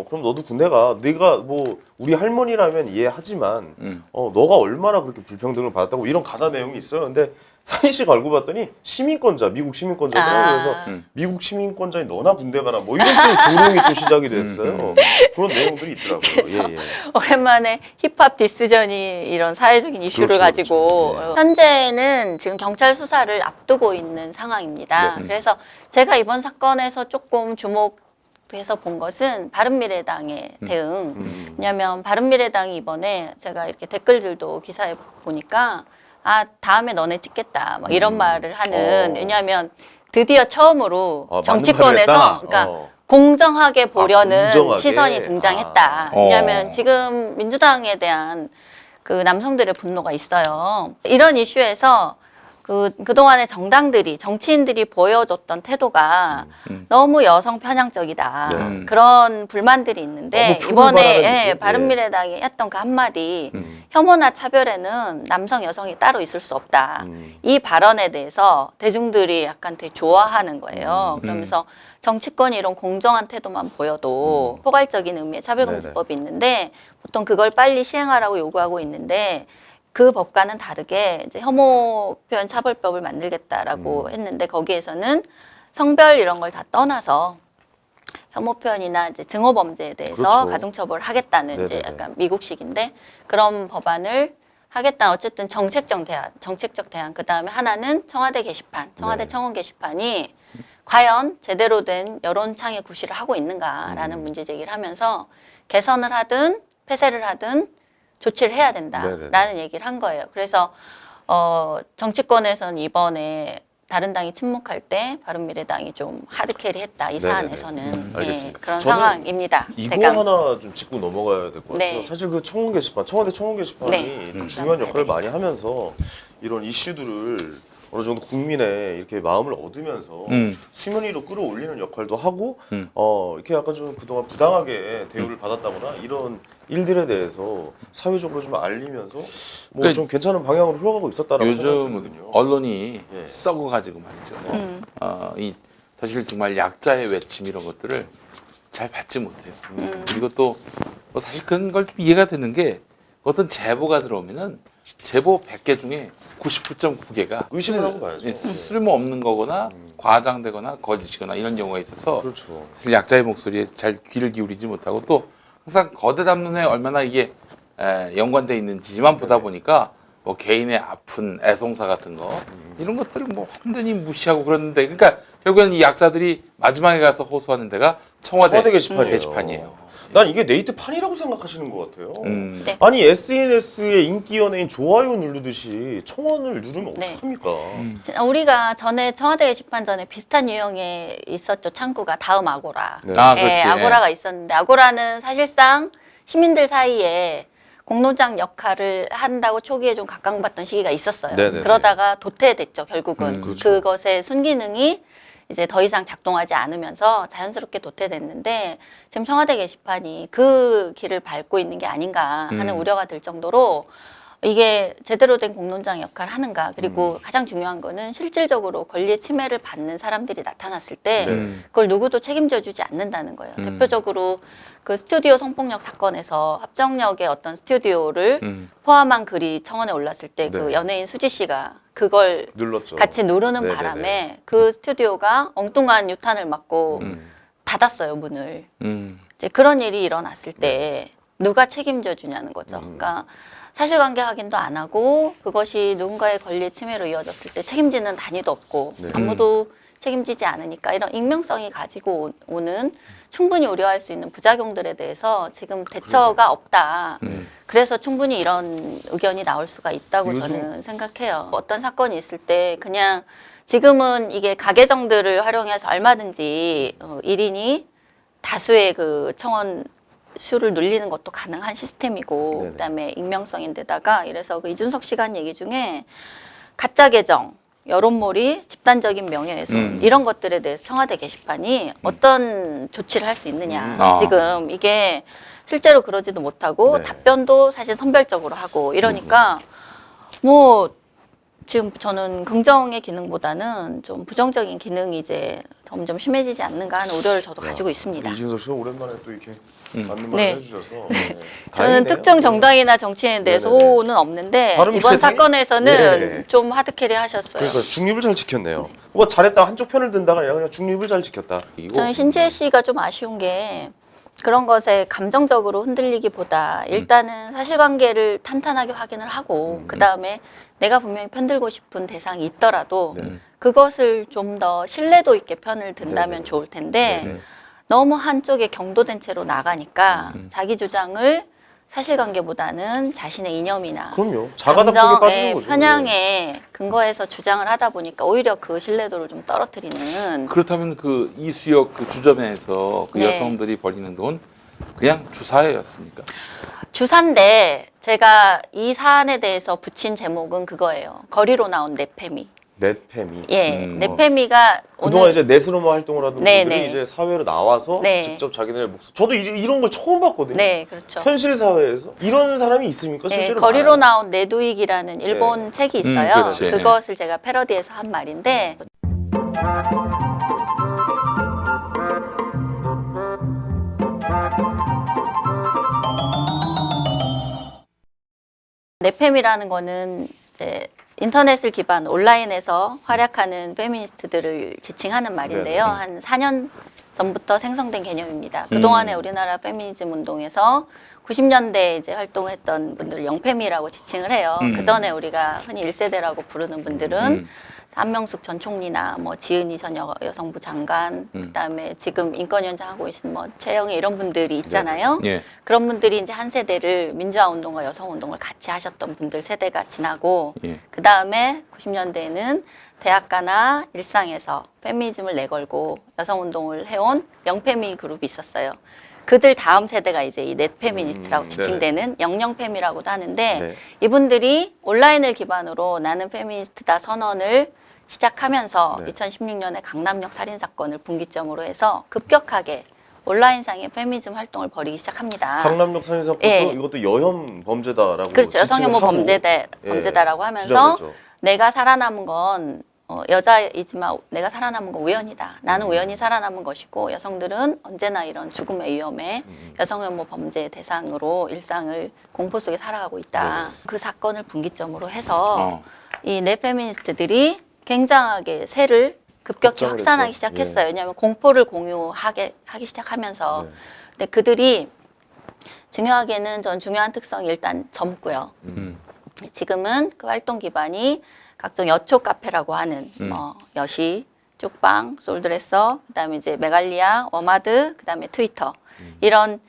A: 그럼 너도 군대 가. 네가 뭐 우리 할머니라면 이해하지만 너가 얼마나 그렇게 불평등을 받았다고 이런 가사 내용이 있어요. 근데 산이 씨가 알고 봤더니 시민권자, 미국 시민권자더라고요. 그래서 미국 시민권자인 너나 군대 가라. 뭐 이런 또 조롱이 또 시작이 됐어요. 그런 내용들이 있더라고요. 예.
C: 오랜만에 힙합 디스전이 이런 사회적인 이슈를
A: 그렇죠,
C: 가지고
A: 그렇죠.
C: 현재는 지금 경찰 수사를 앞두고 있는 상황입니다.
A: 네.
C: 그래서 제가 이번 사건에서 조금 주목해서 본 것은 바른미래당의 대응. 왜냐하면 바른미래당이 이번에 제가 이렇게 댓글들도 기사에 보니까 다음에 너네 찍겠다 막 이런 말을 하는. 왜냐하면 드디어 처음으로
A: 맞는 말을
C: 정치권에서
A: 했다?
C: 그러니까 공정하게 보려는
A: 공정하게?
C: 시선이 등장했다. 왜냐하면 지금 민주당에 대한 그 남성들의 분노가 있어요. 이런 이슈에서 그동안의 정치인들이 보여줬던 태도가 너무 여성 편향적이다.
A: 네.
C: 그런 불만들이 있는데
A: 너무
C: 이번에
A: 표를
C: 예,
A: 바라는
C: 바른미래당이 했던 그 한마디 혐오나 차별에는 남성, 여성이 따로 있을 수 없다. 이 발언에 대해서 대중들이 약간 되게 좋아하는 거예요. 그러면서 정치권이 이런 공정한 태도만 보여도 포괄적인 의미의 차별금지법이 있는데 보통 그걸 빨리 시행하라고 요구하고 있는데 그 법과는 다르게 이제 혐오 표현 차별법을 만들겠다라고 했는데 거기에서는 성별 이런 걸 다 떠나서 혐오 표현이나 이제 증오 범죄에 대해서
A: 그렇죠.
C: 가중처벌을 하겠다는 이제
A: 네네네.
C: 약간 미국식인데 그런 법안을 하겠다. 어쨌든 정책적 대안. 그 다음에 하나는 청와대 게시판, 청와대
A: 네.
C: 청원 게시판이 과연 제대로 된 여론 창의 구실을 하고 있는가라는 문제 제기를 하면서 개선을 하든 폐쇄를 하든 조치를 해야 된다라는
A: 네네네.
C: 얘기를 한 거예요. 그래서 정치권에서는 이번에 다른 당이 침묵할 때 바른미래당이 좀 하드캐리했다 이
A: 네네네.
C: 사안에서는
A: 알겠습니다.
C: 그런
A: 저는
C: 상황입니다.
A: 이거
C: 제가.
A: 하나 좀 짚고 넘어가야 될 것 같아요.
C: 네.
A: 사실 그 청원 게시판, 청와대 청원 게시판이
C: 네.
A: 좀 중요한 역할을 많이 하면서 이런 이슈들을 어느 정도 국민의 이렇게 마음을 얻으면서 수면 위로 끌어올리는 역할도 하고 이렇게 약간 좀 그동안 부당하게 대우를 받았다거나 이런 일들에 대해서 사회적으로 좀 알리면서 뭐
B: 그러니까
A: 좀 괜찮은 방향으로 흘러가고 있었다라고
B: 요즘
A: 생각하거든요.
B: 언론이
A: 예.
B: 썩어가지고 말이죠. 이 사실 정말 약자의 외침 이런 것들을 잘 받지 못해요. 그리고 또 뭐 사실 그런 걸 좀 이해가 되는 게 어떤 제보가 들어오면은 제보 100개 중에 99.9개가
A: 의심을 하고 봐야죠.
B: 쓸모없는 거거나 과장되거나 거짓이거나 이런 경우가 있어서
A: 그렇죠.
B: 사실 약자의 목소리에 잘 귀를 기울이지 못하고 또 항상 거대 담론에 얼마나 이게 연관돼 있는지만 보다 보니까 뭐 개인의 아픈 애송사 같은 거 이런 것들을 뭐 완전히 무시하고 그러는데 그러니까 결국엔 이 약자들이 마지막에 가서 호소하는 데가 청와대
A: 게시판이에요. 난 이게 네이트판이라고 생각하시는 것 같아요.
C: 네.
A: 아니 SNS의 인기 연예인 좋아요 누르듯이 청원을 누르면
C: 네.
A: 어떡합니까?
C: 우리가 전에 청와대 게시판 전에 비슷한 유형에 있었죠. 창구가 다음 아고라.
A: 네.
B: 아, 그렇지.
C: 아고라가 있었는데 아고라는 사실상 시민들 사이에 공론장 역할을 한다고 초기에 좀 각광받던 시기가 있었어요.
A: 네네네.
C: 그러다가 도태됐죠. 결국은
A: 그렇죠.
C: 그것의 순기능이 이제 더 이상 작동하지 않으면서 자연스럽게 도태됐는데 지금 청와대 게시판이 그 길을 밟고 있는 게 아닌가 하는 우려가 들 정도로 이게 제대로 된 공론장 역할을 하는가. 그리고 가장 중요한 거는 실질적으로 권리의 침해를 받는 사람들이 나타났을 때 그걸 누구도 책임져 주지 않는다는 거예요. 대표적으로 그 스튜디오 성폭력 사건에서 합정역의 어떤 스튜디오를 포함한 글이 청원에 올랐을 때 그
A: 네.
C: 연예인 수지 씨가 그걸
A: 눌렀죠.
C: 같이 누르는
A: 네네네.
C: 바람에 그 스튜디오가 엉뚱한 유탄을 맞고 닫았어요, 문을.
B: 음.
C: 이제 그런 일이 일어났을 때 누가 책임져 주냐는 거죠. 그러니까 사실관계 확인도 안 하고 그것이 누군가의 권리 침해로 이어졌을 때 책임지는 단위도 없고
A: 네.
C: 아무도 책임지지 않으니까 이런 익명성이 가지고 오는 충분히 우려할 수 있는 부작용들에 대해서 지금 대처가 없다. 그래서 충분히 이런 의견이 나올 수가 있다고
A: 요즘-
C: 저는 생각해요. 어떤 사건이 있을 때 그냥 지금은 이게 가계정들을 활용해서 얼마든지 1인이 다수의 그 청원 수를 늘리는 것도 가능한 시스템이고
A: 네네.
C: 그다음에 익명성인데다가 이래서 그 이준석 씨가 한 얘기 중에 가짜 계정, 여론몰이, 집단적인 명예훼손 이런 것들에 대해서 청와대 게시판이 어떤 조치를 할 수 있느냐.
B: 아.
C: 지금 이게 실제로 그러지도 못하고
A: 네.
C: 답변도 사실 선별적으로 하고 이러니까 뭐 지금 저는 긍정의 기능보다는 좀 부정적인 기능이 이제 점점 심해지지 않는가 하는 우려를 저도 가지고 있습니다.
A: 이준석 씨가 오랜만에 또 이렇게 맞는 말을
C: 네.
A: 해주셔서
C: 저는
A: 다행이네요.
C: 특정 정당이나 정치인에 대해
A: 네네네.
C: 소는 없는데
A: 다른
C: 이번
A: 분야에
C: 사건에서는
A: 예.
C: 좀 하드캐리 하셨어요.
A: 그러니까 중립을 잘 지켰네요. 뭐 잘했다 한쪽 편을 든다가 아니라 그냥 중립을 잘 지켰다.
C: 저는 신지혜 씨가 좀 아쉬운 게 그런 것에 감정적으로 흔들리기보다 일단은 사실관계를 탄탄하게 확인을 하고 그 다음에 내가 분명히 편들고 싶은 대상이 있더라도
A: 네.
C: 그것을 좀 더 신뢰도 있게 편을 든다면
A: 네네.
C: 좋을 텐데
A: 네네.
C: 너무 한쪽에 경도된 채로 나가니까 자기 주장을 사실관계보다는 자신의 이념이나
A: 그럼요. 자가당 쪽에 빠지는
C: 감정의
A: 거죠.
C: 편향에 근거해서 주장을 하다 보니까 오히려 그 신뢰도를 좀 떨어뜨리는
B: 그렇다면 그 이수역 그 주점에서 그
C: 네.
B: 여성들이 벌이는 돈 그냥 주사였습니까?
C: 주사인데 제가 이 사안에 대해서 붙인 제목은 그거예요. 거리로 나온 내페미.
A: 넷패미.
C: 예, 내페미가
A: 그동안 이제 넷으로만 활동을 하던
C: 네,
A: 분들이
C: 네.
A: 이제 사회로 나와서
C: 네.
A: 직접 자기들의 목소리. 저도 이런 걸 처음 봤거든요.
C: 네, 그렇죠.
A: 현실 사회에서 이런 사람이 있습니까?
C: 예,
A: 실제로
C: 거리로
A: 많아요?
C: 나온 내두익이라는 일본 책이 있어요.
B: 그렇지.
C: 그것을 제가 패러디해서 한 말인데 내페미라는 거는 이제 인터넷을 기반 온라인에서 활약하는 페미니스트들을 지칭하는 말인데요.
A: 네네.
C: 한 4년 전부터 생성된 개념입니다. 그동안에 우리나라 페미니즘 운동에서 90년대에 이제 활동했던 분들을 영페미라고 지칭을 해요. 그 전에 우리가 흔히 1세대라고 부르는 분들은 한명숙 전 총리나 뭐 지은희 전 여성부 장관, 그다음에 지금 인권위원장 하고 계신 뭐 최영애 이런 분들이 있잖아요.
B: 예.
C: 그런 분들이 이제 한 세대를 민주화 운동과 여성 운동을 같이 하셨던 분들 세대가 지나고
B: 예.
C: 그다음에 90년대에는 대학가나 일상에서 페미니즘을 내걸고 여성 운동을 해온 영페미 그룹이 있었어요. 그들 다음 세대가 이제 이 넷페미니스트라고 지칭되는 영영페미라고도 하는데
A: 네.
C: 이분들이 온라인을 기반으로 나는 페미니스트다 선언을 시작하면서
A: 네.
C: 2016년에 강남역 살인 사건을 분기점으로 해서 급격하게 온라인상의 페미니즘 활동을 벌이기 시작합니다.
A: 강남역 살인 사건도
C: 예.
A: 이것도 여혐 범죄다라고
C: 그렇죠. 여성혐오
A: 지칭을 하고,
C: 범죄다라고
A: 예,
C: 하면서
A: 주장했죠.
C: 내가 살아남은 건 여자이지만 내가 살아남은 건 우연이다. 나는 우연히 살아남은 것이고 여성들은 언제나 이런 죽음의 위험에 여성혐오 범죄의 대상으로 일상을 공포 속에 살아가고 있다. 그 사건을 분기점으로 해서 이 네페미니스트들이 굉장하게 세를 급격히
A: 확장을
C: 확산하기
A: 했죠.
C: 시작했어요.
A: 예.
C: 왜냐하면 공포를 공유하기 시작하면서
A: 네.
C: 근데 그들이 중요하게는 전 중요한 특성이 일단 젊고요. 지금은 그 활동 기반이 각종 여초 카페라고 하는 뭐 여시, 쪽방, 솔드레서, 그다음에 이제 메갈리아, 워마드, 그다음에 트위터 이런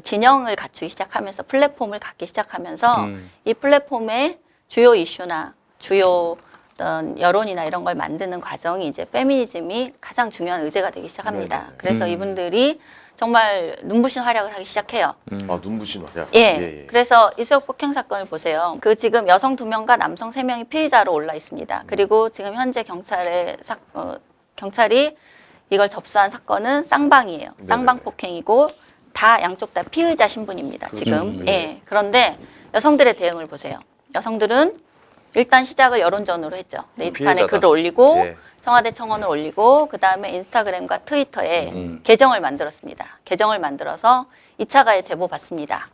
C: 진영을 갖추기 시작하면서 플랫폼을 갖기 시작하면서 이 플랫폼의 주요 이슈나 주요 어떤 여론이나 이런 걸 만드는 과정이 이제 페미니즘이 가장 중요한 의제가 되기 시작합니다.
A: 네네네.
C: 그래서 이분들이 정말 눈부신 활약을 하기 시작해요.
A: 아 눈부신 활약.
C: 예. 그래서 이수역 폭행 사건을 보세요. 그 지금 여성 2명과 남성 3명이 피의자로 올라 있습니다. 그리고 지금 현재 경찰이 이걸 접수한 사건은 쌍방이에요. 쌍방
A: 네네네.
C: 폭행이고 다 양쪽 다 피의자 신분입니다.
A: 그렇죠.
C: 지금.
A: 예.
C: 예. 그런데 여성들의 대응을 보세요. 여성들은 일단 시작을 여론전으로 했죠. 네이트판에
A: 피해자다.
C: 글을 올리고
A: 예.
C: 청와대 청원을 올리고 그다음에 인스타그램과 트위터에 계정을 만들었습니다. 계정을 만들어서 2차 가해 제보 받습니다.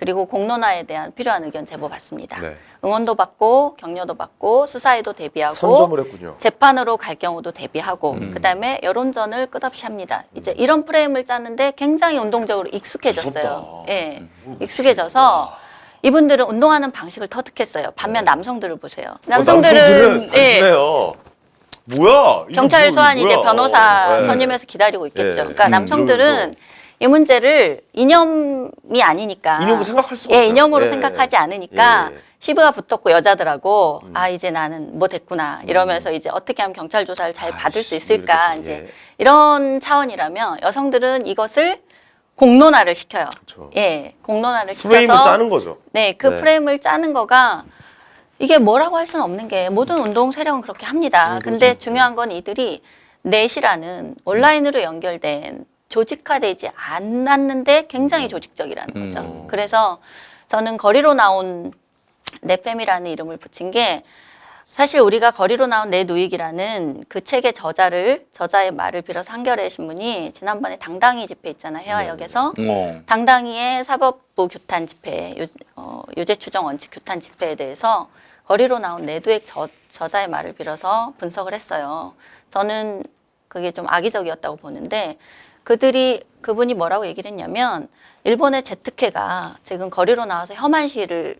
C: 그리고 공론화에 대한 필요한 의견 제보 받습니다.
A: 네.
C: 응원도 받고 격려도 받고 수사에도 대비하고
A: 선점을 했군요.
C: 재판으로 갈 경우도 대비하고 그다음에 여론전을 끝없이 합니다. 이제 이런 프레임을 짜는데 굉장히 운동적으로 익숙해졌어요.
A: 무섭다.
C: 예, 익숙해져서 이분들은 운동하는 방식을 터득했어요. 반면 남성들을 보세요. 남성들은 예,
A: 단순해요. 뭐야? 이거
C: 경찰
A: 뭐,
C: 소환 이제
A: 뭐야?
C: 변호사
A: 네.
C: 선임해서 기다리고 있겠죠.
A: 예.
C: 그러니까 남성들은
A: 이러면서.
C: 이 문제를 이념이 아니니까
A: 이념으로 생각할 수가
C: 예,
A: 없어요.
C: 이념으로
A: 예.
C: 생각하지 않으니까
A: 예.
C: 시비가 붙었고 여자들하고 아 이제 나는 뭐 됐구나 이러면서 이제 어떻게 하면 경찰 조사를 잘 받을 수 있을까
A: 이렇게 좀,
C: 이제
A: 예.
C: 이런 차원이라면 여성들은 이것을 공론화를 시켜요.
A: 그렇죠.
C: 예, 공론화를
A: 프레임을
C: 시켜서
A: 짜는 거죠.
C: 네, 그
A: 네.
C: 프레임을 짜는 거가 이게 뭐라고 할 수는 없는 게 모든 운동 세력은 그렇게 합니다. 근데
A: 그렇죠.
C: 중요한 건 이들이 넷이라는 온라인으로 연결된 조직화되지 않았는데 굉장히 조직적이라는 거죠. 그래서 저는 거리로 나온 넷팸이라는 이름을 붙인 게 사실 우리가 거리로 나온 내 누익이라는 그 책의 저자의 말을 빌어서 한겨레 신문이 지난번에 당당히 집회 있잖아요. 해화역에서 당당히의 사법부 규탄 집회, 유죄 추정 원칙 규탄 집회에 대해서 거리로 나온 내두액 저자의 말을 빌어서 분석을 했어요. 저는 그게 좀 악의적이었다고 보는데 그분이 뭐라고 얘기를 했냐면 일본의 제특회가 지금 거리로 나와서 혐한 시위를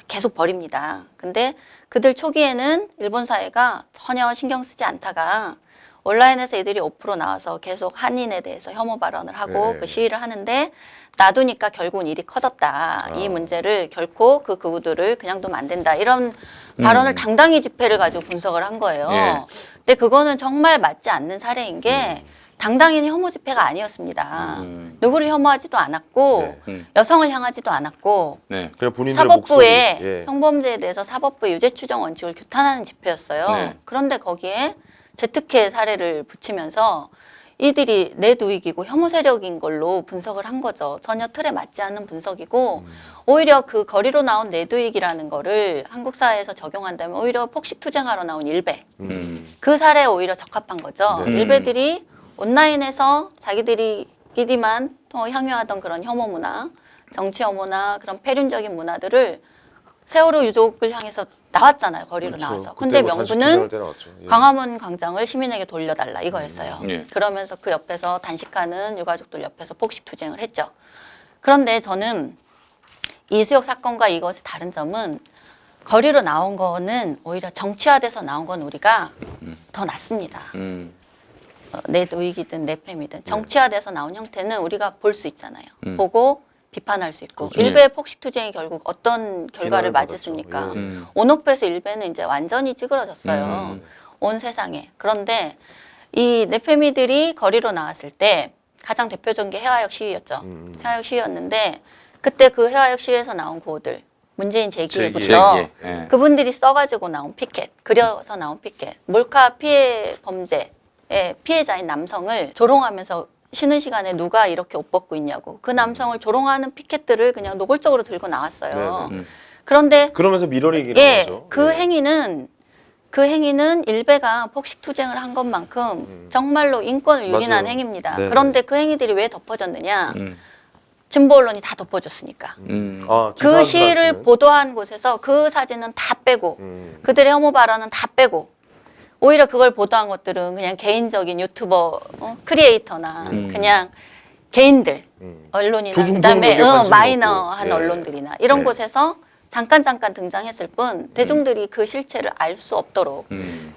C: 계속 벌입니다. 근데 그들 초기에는 일본 사회가 전혀 신경 쓰지 않다가 온라인에서 이들이 5% 나와서 계속 한인에 대해서 혐오 발언을 하고
A: 네.
C: 그 시위를 하는데 놔두니까 결국은 일이 커졌다. 이 문제를 결코 그들을 그냥 두면 안 된다. 이런 발언을 당당히 집회를 가지고 분석을 한 거예요.
B: 예.
C: 근데 그거는 정말 맞지 않는 사례인 게 당당히는 혐오 집회가 아니었습니다. 누구를 혐오하지도 않았고
A: 네.
C: 여성을 향하지도 않았고
B: 네.
A: 그냥 본인들의
C: 사법부에
A: 목소리. 예.
C: 성범죄에 대해서 사법부의 유죄 추정 원칙을 규탄하는 집회였어요.
B: 네.
C: 그런데 거기에 제특회 사례를 붙이면서 이들이 내두익이고 혐오 세력인 걸로 분석을 한 거죠. 전혀 틀에 맞지 않는 분석이고 오히려 그 거리로 나온 내두익이라는 거를 한국 사회에서 적용한다면 오히려 폭식 투쟁하러 나온 일베 그 사례에 오히려 적합한 거죠.
A: 네.
C: 일베들이 온라인에서 자기들끼리만 향유하던 그런 혐오 문화, 정치 혐오나 그런 폐륜적인 문화들을 세월호 유족을 향해서 나왔잖아요. 거리로
A: 그렇죠.
C: 나와서.
A: 그때
C: 근데
A: 뭐 단식
C: 명분은
A: 투쟁할 때 나왔죠. 예.
C: 광화문 광장을 시민에게 돌려달라 이거였어요.
B: 예.
C: 그러면서 그 옆에서 단식하는 유가족들 옆에서 폭식 투쟁을 했죠. 그런데 저는 이수혁 사건과 이것의 다른 점은 거리로 나온 거는 오히려 정치화돼서 나온 건 우리가 더 낫습니다. 내 노익이든 내 팸이든 정치화돼서 나온 형태는 우리가 볼 수 있잖아요. 보고 비판할 수 있고
A: 그렇죠.
C: 일베 폭식 투쟁이 결국 어떤 결과를
A: 비난을
C: 맞았습니까?
A: 받았죠. 예.
C: 온오프에서 일베는 이제 완전히 찌그러졌어요. 온 세상에. 그런데 이 네페미들이 거리로 나왔을 때 가장 대표적인 게 해화역 시위였죠. 해화역 시위였는데 그때 그 해화역 시위에서 나온 구호들 문재인 제기에부터
B: 제기에. 예.
C: 그분들이 써가지고 나온 피켓, 그려서 나온 피켓, 몰카 피해 범죄의 피해자인 남성을 조롱하면서 쉬는 시간에 누가 이렇게 옷 벗고 있냐고 그 남성을 조롱하는 피켓들을 그냥 노골적으로 들고 나왔어요.
A: 네네.
C: 그런데
A: 그러면서 미러링이라고
C: 예,
A: 하죠.
C: 그
A: 예.
C: 행위는 일베가 폭식 투쟁을 한 것만큼 정말로 인권을 유린한
A: 맞아요.
C: 행위입니다.
A: 네네.
C: 그런데 그 행위들이 왜 덮어졌느냐?
B: 음.
C: 진보 언론이 다 덮어줬으니까.
A: 아,
C: 그
A: 기사한테
C: 시위를
A: 안 쓰는?
C: 보도한 곳에서 그 사진은 다 빼고 그들의 혐오 발언은 다 빼고 오히려 그걸 보도한 것들은 그냥 개인적인 유튜버, 크리에이터나 그냥 개인들, 언론이나
A: 조중동
C: 그다음에
A: 벽에 관심이
C: 마이너한
A: 없고. 예.
C: 언론들이나 이런
A: 예.
C: 곳에서 잠깐 등장했을 뿐 대중들이 그 실체를 알 수 없도록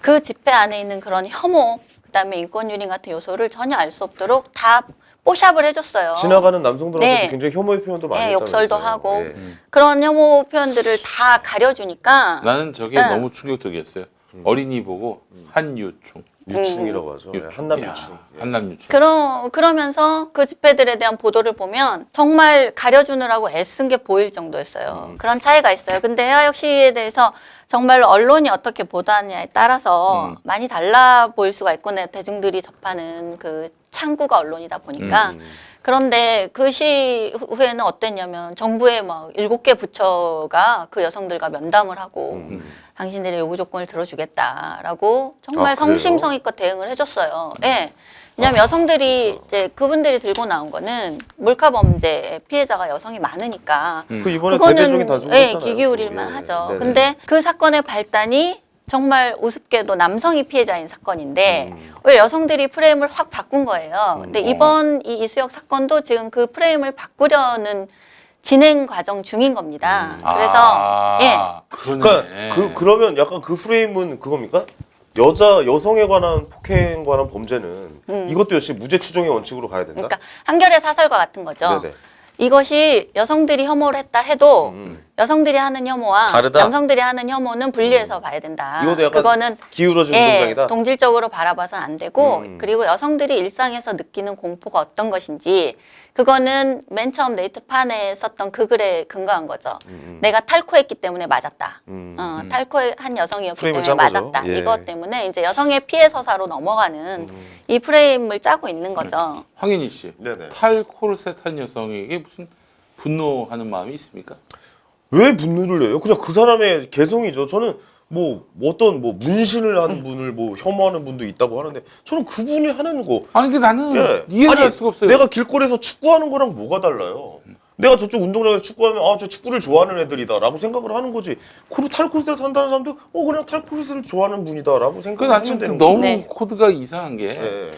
C: 그 집회 안에 있는 그런 혐오, 그다음에 인권 유린 같은 요소를 전혀 알 수 없도록 다 뽀샵을 해줬어요.
A: 지나가는 남성들한테
C: 네.
A: 굉장히 혐오의 표현도 많이
C: 예,
A: 했다면서요.
C: 욕설도 하고
A: 예.
C: 그런 혐오 표현들을 다 가려주니까
B: 나는 저게
C: 네.
B: 너무 충격적이었어요. 어린이 보고 한유충.
A: 유충이라고 하죠. 예, 한남 유충. 예.
B: 한남유충.
C: 그러면서 그 집회들에 대한 보도를 보면 정말 가려주느라고 애쓴 게 보일 정도였어요. 그런 차이가 있어요. 근데 해화역 시위에 대해서 정말 언론이 어떻게 보도하느냐에 따라서 많이 달라 보일 수가 있구나. 대중들이 접하는 그 창구가 언론이다 보니까. 그런데 그 시후에는 어땠냐면 정부의 막 7개 부처가 그 여성들과 면담을 하고 당신들의 요구 조건을 들어주겠다라고 정말
A: 아, 그래요?
C: 성심성의껏 대응을 해줬어요. 예. 왜냐하면 여성들이 이제 그분들이 들고 나온 거는 몰카 범죄 피해자가 여성이 많으니까
A: 그 이번에 대대적인 단속을
C: 예,
A: 했잖아요.
C: 귀 기울일만
A: 예,
C: 하죠.
A: 네네.
C: 근데 그 사건의 발단이 정말 우습게도 남성이 피해자인 사건인데
A: 음.
C: 왜 여성들이 프레임을 확 바꾼 거예요. 근데 이번 이 이수혁 사건도 지금 그 프레임을 바꾸려는 진행 과정 중인 겁니다. 그래서 예.
B: 그러네.
A: 그러니까 그러면 약간 그 프레임은 그겁니까? 여성에 관한 폭행에 관한 범죄는 이것도 역시 무죄 추정의 원칙으로 가야 된다.
C: 그러니까 한결의 사설과 같은 거죠.
A: 네네.
C: 이것이 여성들이 혐오를 했다 해도
A: 음.
C: 여성들이 하는 혐오와
A: 다르다?
C: 남성들이 하는 혐오는 분리해서 봐야 된다.
A: 이것도 약간
C: 그거는
A: 기울어진 동작이다.
C: 동질적으로 바라봐서는 안 되고 그리고 여성들이 일상에서 느끼는 공포가 어떤 것인지 그거는 맨 처음 네이트판에 썼던 그 글에 근거한 거죠. 내가 탈코했기 때문에 맞았다. 탈코한 여성이었기
A: 프레임을
C: 때문에
A: 짠 거죠.
C: 맞았다.
A: 예.
C: 이것 때문에 이제 여성의 피해 서사로 넘어가는 이 프레임을 짜고 있는 거죠.
B: 황현희 씨,
A: 네네.
B: 탈코르셋한 여성에게 무슨 분노하는 마음이 있습니까?
A: 왜 분노를 내요? 그냥 그 사람의 개성이죠. 저는 뭐 어떤 뭐 문신을 한 분을 뭐 혐오하는 분도 있다고 하는데 저는 그분이 하는 거
B: 아니 근데 나는
A: 예.
B: 이해를
A: 아니,
B: 할 수가 없어요.
A: 내가 길거리에서 축구하는 거랑 뭐가 달라요? 내가 저쪽 운동장에서 축구하면 아 저 축구를 좋아하는 애들이다라고 생각을 하는 거지. 그리고 탈코르셋 한다는 사람도 그냥 탈코르셋을 좋아하는 분이다라고
B: 그
A: 생각을
B: 나
A: 하면
B: 지금
A: 되는
B: 너무
C: 네.
B: 코드가 이상한 게
A: 예.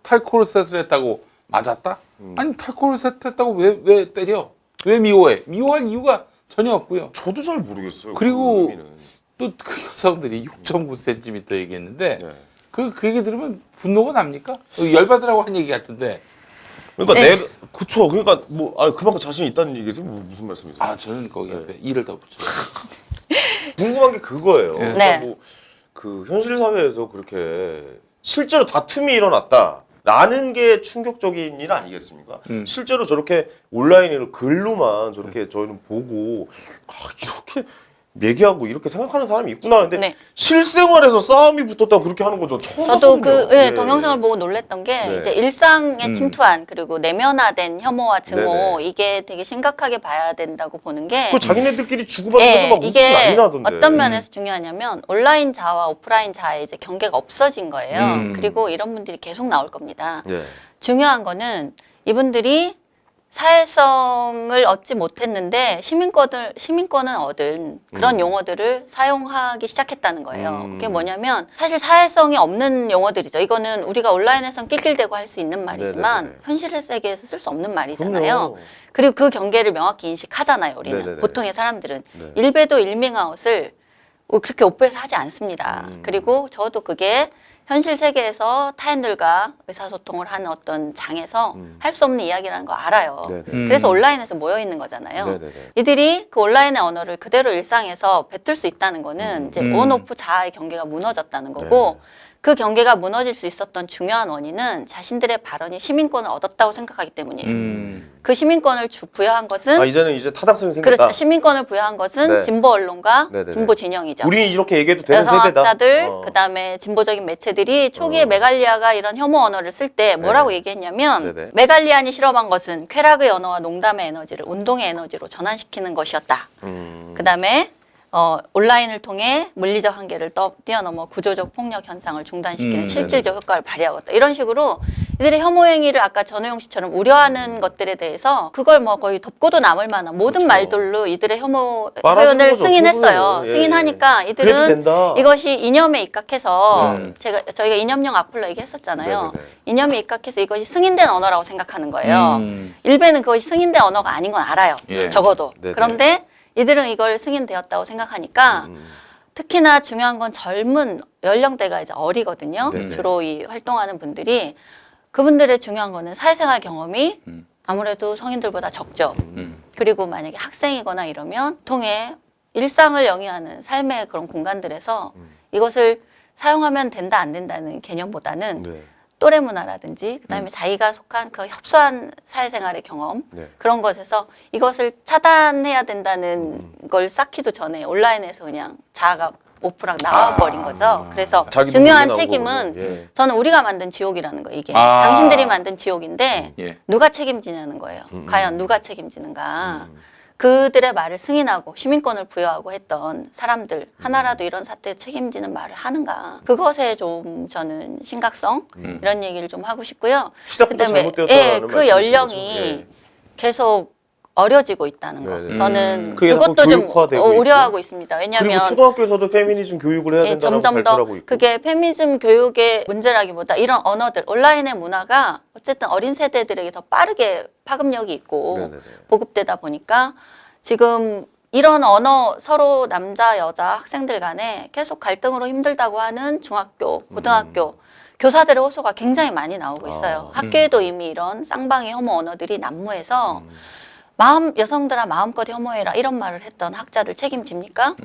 B: 탈코르셋을 했다고 맞았다? 아니 탈코르셋 했다고 왜 때려? 왜 미워해? 미워할 이유가 전혀 없고요.
A: 저도 잘 모르겠어요.
B: 그리고
A: 그 의미는.
B: 또 그 여성들이 6.9cm 얘기했는데
A: 네.
B: 그 얘기 들으면 분노가 납니까? 열받으라고 한 얘기 같은데.
A: 그러니까
C: 네.
A: 내가 그쵸. 그러니까 뭐 그만큼 자신 있다는 얘기세요? 무슨 말씀이세요?
B: 아 저는 거기 앞에 이를 더 붙여요.
A: 궁금한 게 그거예요.
B: 네.
A: 그러니까
C: 네.
A: 뭐 그 현실 사회에서 그렇게 실제로 다툼이 일어났다라는 게 충격적인 일 아니겠습니까? 실제로 저렇게 온라인으로 글로만 저렇게 저희는 보고 이렇게 얘기하고 이렇게 생각하는 사람이 있구나 하는데
C: 네.
A: 실생활에서 싸움이 붙었다고 그렇게 하는 거죠. 처음
C: 저도
A: 봤거든요.
C: 그
A: 예.
C: 동영상을 보고 놀랬던 게
A: 네.
C: 이제 일상에 침투한 그리고 내면화된 혐오와 증오
A: 네네.
C: 이게 되게 심각하게 봐야 된다고 보는 게
A: 그 자기네들끼리 주고받으면서 막 웃고
C: 이게
A: 난리 나던데.
C: 어떤 면에서 중요하냐면 온라인 자아와 오프라인 자아의 이제 경계가 없어진 거예요. 그리고 이런 분들이 계속 나올 겁니다.
A: 네.
C: 중요한 거는 이분들이 사회성을 얻지 못했는데 시민권은 얻은 그런 용어들을 사용하기 시작했다는 거예요. 그게 뭐냐면 사실 사회성이 없는 용어들이죠. 이거는 우리가 온라인에선 낄낄대고 할 수 있는 말이지만
A: 네네네.
C: 현실 세계에서 쓸 수 없는 말이잖아요.
A: 그럼요.
C: 그리고 그 경계를 명확히 인식하잖아요. 우리는
A: 네네네.
C: 보통의 사람들은
A: 네.
C: 일배도 일밍아웃을 그렇게 오프에서 하지 않습니다. 그리고 저도 그게 현실 세계에서 타인들과 의사소통을 하는 어떤 장에서 할 수 없는 이야기라는 거 알아요.
A: 네네.
C: 그래서 온라인에서 모여 있는 거잖아요.
A: 네네네.
C: 이들이 그 온라인의 언어를 그대로 일상에서 뱉을 수 있다는 거는 이제 온오프 자아의 경계가 무너졌다는 거고 그 경계가 무너질 수 있었던 중요한 원인은 자신들의 발언이 시민권을 얻었다고 생각하기 때문이에요. 그 시민권을 부여한 것은
A: 이제는 이제 타당성이 생겼다.
C: 그렇죠. 시민권을 부여한 것은
A: 네.
C: 진보 언론과
A: 네네네.
C: 진보 진영이죠.
A: 우리 이렇게 얘기해도 되는 세대다.
C: 여성학자들, 그다음에 진보적인 매체들이 초기에 메갈리아가 이런 혐오 언어를 쓸 때 뭐라고 얘기했냐면
A: 네네.
C: 메갈리안이 실험한 것은 쾌락의 언어와 농담의 에너지를 운동의 에너지로 전환시키는 것이었다. 그다음에 온라인을 통해 물리적 한계를 뛰어넘어 구조적 폭력 현상을 중단시키는 실질적 효과를 발휘하겠다. 이런 식으로 이들의 혐오 행위를 아까 전우용 씨처럼 우려하는 것들에 대해서 그걸 뭐 거의 덮고도 남을 만한 모든
A: 그렇죠.
C: 말들로 이들의 혐오
A: 빨아주는
C: 표현을
A: 거죠,
C: 승인했어요.
A: 표현을. 예.
C: 승인하니까
A: 그래도
C: 이들은
A: 된다.
C: 이것이 이념에 입각해서 저희가 이념용 악플러 얘기했었잖아요.
A: 네네네.
C: 이념에 입각해서 이것이 승인된 언어라고 생각하는 거예요. 일베는 그것이 승인된 언어가 아닌 건 알아요.
B: 예.
C: 적어도.
A: 네네.
C: 그런데 이들은 이걸 승인되었다고 생각하니까 특히나 중요한 건 젊은 연령대가 이제 어리거든요.
A: 네네.
C: 주로 이 활동하는 분들이 그분들의 중요한 거는 사회생활 경험이 아무래도 성인들보다 적죠. 그리고 만약에 학생이거나 이러면 통해 일상을 영위하는 삶의 그런 공간들에서 이것을 사용하면 된다 안 된다는 개념보다는
A: 네.
C: 또래 문화라든지 그다음에 자기가 속한 그 협소한 사회생활의 경험
A: 네.
C: 그런 것에서 이것을 차단해야 된다는 걸 쌓기도 전에 온라인에서 그냥 자아가 오프락 나와버린 거죠. 그래서
A: 자기도
C: 중요한
A: 모르게 나온
C: 책임은
A: 거군요. 예.
C: 저는 우리가 만든 지옥이라는 거 이게
B: 아.
C: 당신들이 만든 지옥인데
B: 예.
C: 누가 책임지냐는 거예요. 과연 누가 책임지는가. 그들의 말을 승인하고 시민권을 부여하고 했던 사람들 하나라도 이런 사태에 책임지는 말을 하는가. 그것에 좀 저는 심각성 이런 얘기를 좀 하고 싶고요.
A: 시작부터
C: 그다음에
A: 잘못되었다는
C: 그 연령이
A: 예.
C: 계속 어려지고 있다는 거.
A: 네네.
C: 저는
A: 그게 자꾸
C: 그것도 좀
A: 교육화되고
C: 우려하고
A: 있고.
C: 있습니다.
A: 그리고
C: 왜냐하면
A: 초등학교에서도 페미니즘 교육을 해야
C: 예,
A: 된다고
C: 점점 더
A: 발표하고 있고.
C: 그게 페미니즘 교육의 문제라기보다 이런 언어들, 온라인의 문화가 어쨌든 어린 세대들에게 더 빠르게 파급력이 있고
A: 네네네.
C: 보급되다 보니까 지금 이런 언어 서로 남자, 여자 학생들 간에 계속 갈등으로 힘들다고 하는 중학교, 고등학교 교사들의 호소가 굉장히 많이 나오고 있어요. 학교에도 이미 이런 쌍방의 혐오 언어들이 난무해서 여성들아 마음껏 혐오해라 이런 말을 했던 학자들 책임집니까?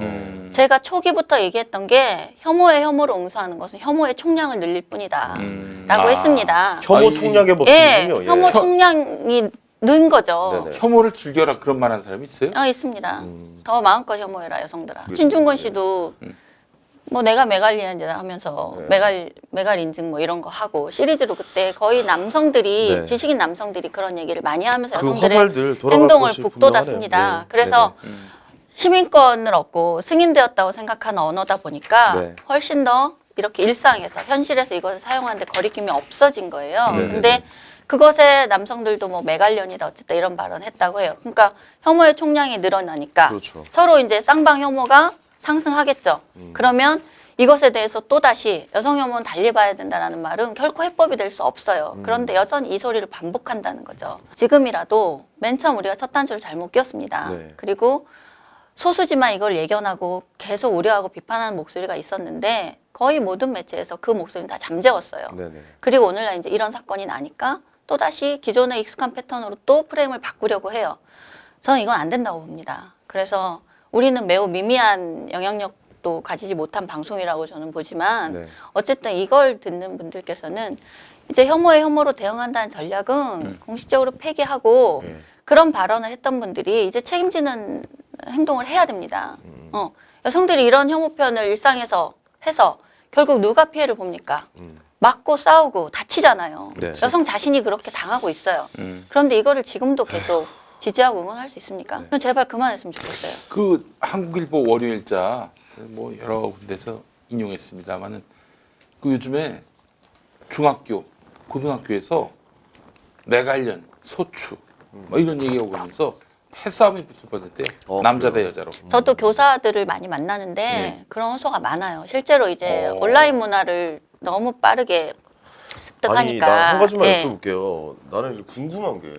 C: 제가 초기부터 얘기했던 게 혐오에 혐오를 응수하는 것은 혐오의 총량을 늘릴 뿐이다 라고 했습니다.
A: 혐오
B: 아,
A: 총량의
C: 예,
A: 법칙이군요.
C: 혐오 총량이 는 거죠.
A: 네네.
B: 혐오를 즐겨라 그런 말 하는 사람이 있어요?
C: 있습니다. 더 마음껏 혐오해라 여성들아.
A: 그렇죠.
C: 신중권 씨도 뭐 내가 메갈리안이다 하면서
A: 네.
C: 메갈 인증 뭐 이런 거 하고 시리즈로 그때 거의 남성들이
A: 네.
C: 지식인 남성들이 그런 얘기를 많이 하면서
A: 그
C: 여성들의
A: 화살들 돌아갈
C: 행동을
A: 것이
C: 북돋았습니다.
A: 분명하네요. 네.
C: 그래서
A: 네네.
C: 시민권을 얻고 승인되었다고 생각하는 언어다 보니까
A: 네.
C: 훨씬 더 이렇게 일상에서 현실에서 이것을 사용하는데 거리낌이 없어진 거예요.
A: 네네네.
C: 근데 그것에 남성들도 뭐 메갈련이다 어쨌든 이런 발언했다고 해요. 그러니까 혐오의 총량이 늘어나니까
A: 그렇죠.
C: 서로 이제 쌍방 혐오가 상승하겠죠. 그러면 이것에 대해서 또다시 여성 혐오는 달리 봐야 된다는 말은 결코 해법이 될 수 없어요. 그런데 여전히 이 소리를 반복한다는 거죠. 지금이라도 맨 처음 우리가 첫 단추를 잘못 끼웠습니다.
A: 네.
C: 그리고 소수지만 이걸 예견하고 계속 우려하고 비판하는 목소리가 있었는데 거의 모든 매체에서 그 목소리는 다 잠재웠어요.
A: 네네.
C: 그리고 오늘날 이제 이런 사건이 나니까 또다시 기존의 익숙한 패턴으로 또 프레임을 바꾸려고 해요. 저는 이건 안 된다고 봅니다. 그래서 우리는 매우 미미한 영향력도 가지지 못한 방송이라고 저는 보지만
A: 네.
C: 어쨌든 이걸 듣는 분들께서는 이제 혐오에 혐오로 대응한다는 전략은 공식적으로 폐기하고
A: 네.
C: 그런 발언을 했던 분들이 이제 책임지는 행동을 해야 됩니다. 여성들이 이런 혐오 표현을 일상에서 해서 결국 누가 피해를 봅니까? 맞고 싸우고 다치잖아요.
A: 네.
C: 여성 자신이 그렇게 당하고 있어요. 그런데 이거를 지금도 계속 지지하고 응원할 수 있습니까?
A: 네.
C: 그럼 제발 그만했으면 좋겠어요.
B: 그 한국일보 월요일자 뭐 여러 군데서 인용했습니다만은 그 요즘에 중학교, 고등학교에서 메갈련, 소추 뭐 이런 얘기하고 있면서 패싸움이 붙을 뻔했대요. 남자 대 여자로.
C: 저도 교사들을 많이 만나는데
B: 네.
C: 그런 호소가 많아요. 실제로 이제 온라인 문화를 너무 빠르게 습득하니까.
A: 아니, 나 한 가지만
C: 예.
A: 여쭤볼게요. 나는 이제 궁금한 게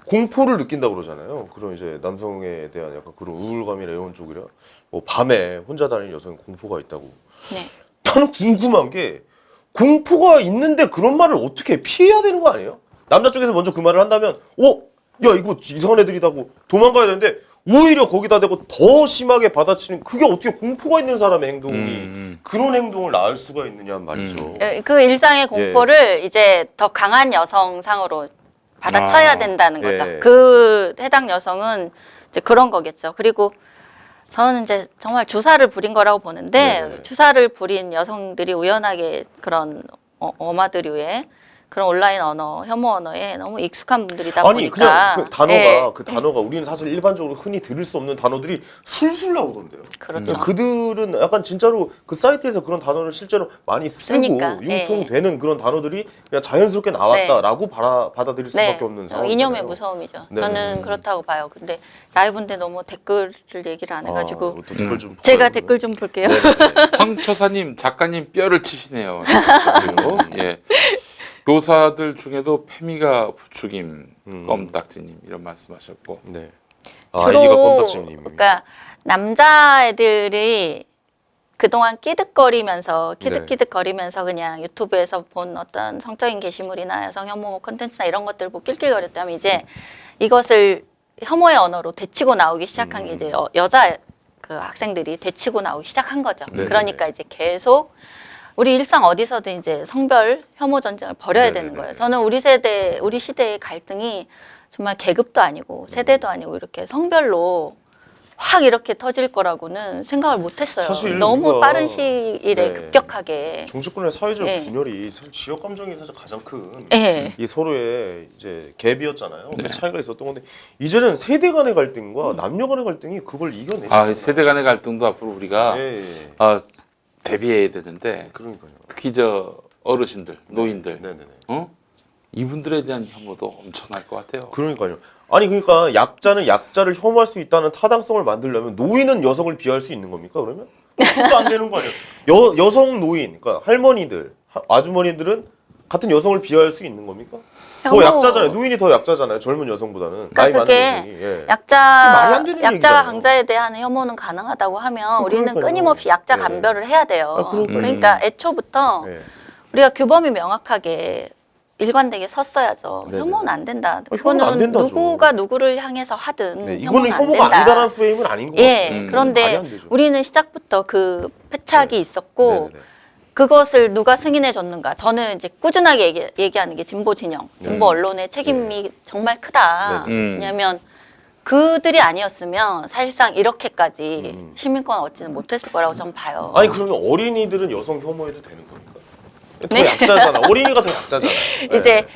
A: 공포를 느낀다고 그러잖아요. 그런 이제 남성에 대한 약간 그런 우울감이나 이런 쪽이라 뭐 밤에 혼자 다니는 여성에 공포가 있다고.
C: 네.
A: 나는 궁금한 게 공포가 있는데 그런 말을 어떻게 피해야 되는 거 아니에요? 남자 쪽에서 먼저 그 말을 한다면 야 이거 이상한 애들이다고 도망가야 되는데 오히려 거기다 대고 더 심하게 받아치는 그게 어떻게 공포가 있는 사람의 행동이 그런 행동을 낳을 수가 있느냐 말이죠.
C: 그 일상의 공포를 이제 더 강한 여성상으로 받아쳐야 된다는 거죠.
A: 예.
C: 그 해당 여성은 이제 그런 거겠죠. 그리고 저는 이제 정말 주사를 부린 거라고 보는데
A: 네.
C: 주사를 부린 여성들이 우연하게 그런 어마드류의 그런 온라인 언어, 혐오 언어에 너무 익숙한 분들이다
A: 아니
C: 보니까
A: 그냥 그 단어가
C: 예.
A: 그 단어가 우리는 사실 일반적으로 흔히 들을 수 없는 단어들이 술술 나오던데요.
C: 그렇죠.
A: 그들은 약간 진짜로 그 사이트에서 그런 단어를 실제로 많이 쓰고
C: 쓰니까,
A: 융통되는 그런 단어들이 그냥 자연스럽게 나왔다라고 받아들일 수밖에 없는 상황이잖아요.
C: 이념의 무서움이죠.
A: 네.
C: 저는 그렇다고 봐요. 근데 라이브인데 너무 댓글을 얘기를 안 해가지고
A: 또 댓글 좀
C: 제가
A: 볼까요,
C: 댓글 좀 볼게요.
B: 황처사님 작가님 뼈를 치시네요. 그리고 예. 교사들 중에도 페미가 부추김 껌딱지님 이런 말씀하셨고
A: 네.
C: 주로
A: 이가 껌딱지님.
C: 그러니까 남자애들이 그동안 끼득거리면서 키득키득거리면서 그냥 유튜브에서 본 어떤 성적인 게시물이나 여성 혐오 콘텐츠나 이런 것들 보고 낄낄거렸다면 이제 이것을 혐오의 언어로 되치고 나오기 시작한 게 이제 여자 그 학생들이 되치고 나오기 시작한 거죠.
A: 네네네.
C: 그러니까 이제 계속 우리 일상 어디서든 이제 성별 혐오 전쟁을 벌여야 되는 거예요. 저는 우리 시대의 갈등이 정말 계급도 아니고 세대도 아니고 이렇게 성별로 확 이렇게 터질 거라고는 생각을 못했어요.
A: 사실
C: 너무
A: 우리가-
C: 빠른 시일에
A: 네.
C: 급격하게.
A: 정치권의 사회적
C: 네.
A: 분열이 사실 지역 감정이 사실 가장 큰
C: 예.
A: 이 서로의 이제 갭이었잖아요. 그 차이가 있었던 건데 이제는 세대 간의 갈등과 남녀 간의 갈등이 그걸 이겨내잖아요.
B: 세대 간의 갈등도 앞으로 우리가
A: 예.
B: 대비해야 되는데
A: 그러니까요.
B: 특히 저 어르신들, 노인들,
A: 네네네.
B: 이분들에 대한 혐오도 엄청날 것 같아요.
A: 그러니까요. 아니 그러니까 약자는 약자를 혐오할 수 있다는 타당성을 만들려면 노인은 여성을 비하할 수 있는 겁니까? 그러면 그것도 안 되는 거 아니에요? 여성 노인, 그러니까 할머니들, 아주머니들은 같은 여성을 비하할 수 있는 겁니까? 더
C: 혐오.
A: 약자잖아요. 노인이 더 약자잖아요. 젊은 여성보다는 나이
C: 그러니까
A: 많은
C: 그게
A: 여성이. 예. 말이 안 되는
C: 약자가
A: 얘기잖아요.
C: 강자에 대한 혐오는 가능하다고 하면 우리는
A: 그러니까요.
C: 끊임없이 약자
A: 네.
C: 감별을 해야 돼요.
A: 아, 그러니까요.
C: 그러니까 애초부터
A: 예.
C: 우리가 규범이 명확하게 일관되게 섰어야죠.
A: 네네.
C: 혐오는 안 된다.
A: 혐오는 안
C: 그거는
A: 된다죠.
C: 누구가 누구를 향해서 하든
A: 네, 이거는
C: 혐오는
A: 혐오가
C: 안 된다.
A: 아니다라는 프레임은 아닌 것
C: 예,
A: 같아요. 말이
C: 그런데
A: 안 되죠.
C: 우리는 시작부터 그 패착이
A: 네.
C: 있었고
A: 네네네.
C: 그것을 누가 승인해 줬는가? 저는 이제 꾸준하게 얘기하는 게 진보 진영, 진보
A: 네.
C: 언론의 책임이 정말 크다.
A: 네.
C: 왜냐하면 그들이 아니었으면 사실상 이렇게까지 시민권 얻지는 못했을 거라고 저는 봐요.
A: 아니 그러면 어린이들은 여성 혐오해도 되는 겁니까? 더
C: 네.
A: 약자잖아. 어린이가 더 약자잖아요.
C: 이제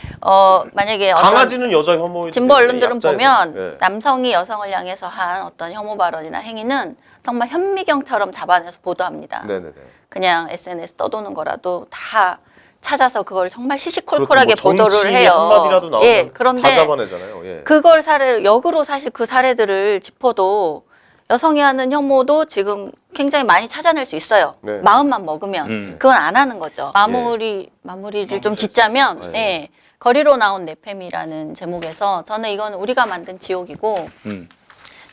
C: 만약에 어떤
A: 강아지는 여자 혐오해도
C: 진보
A: 되는데
C: 언론들은
A: 약자에서.
C: 보면
A: 예.
C: 남성이 여성을 향해서 한 어떤 혐오 발언이나 행위는 정말 현미경처럼 잡아내서 보도합니다.
A: 네네네.
C: 그냥 SNS 떠도는 거라도 다 찾아서 그걸 정말 시시콜콜하게
A: 그렇죠. 뭐
C: 보도를
A: 정치인이
C: 해요.
A: 한마디라도 나오면
C: 예,
A: 다
C: 그런데
A: 잡아내잖아요. 예.
C: 그걸 역으로 사실 그 사례들을 짚어도 여성이 하는 혐오도 지금 굉장히 많이 찾아낼 수 있어요.
A: 네.
C: 마음만 먹으면 그건 안 하는 거죠. 마무리를 좀 짓자면
A: 예.
C: 예, 거리로 나온 내팸이라는 제목에서 저는 이건 우리가 만든 지옥이고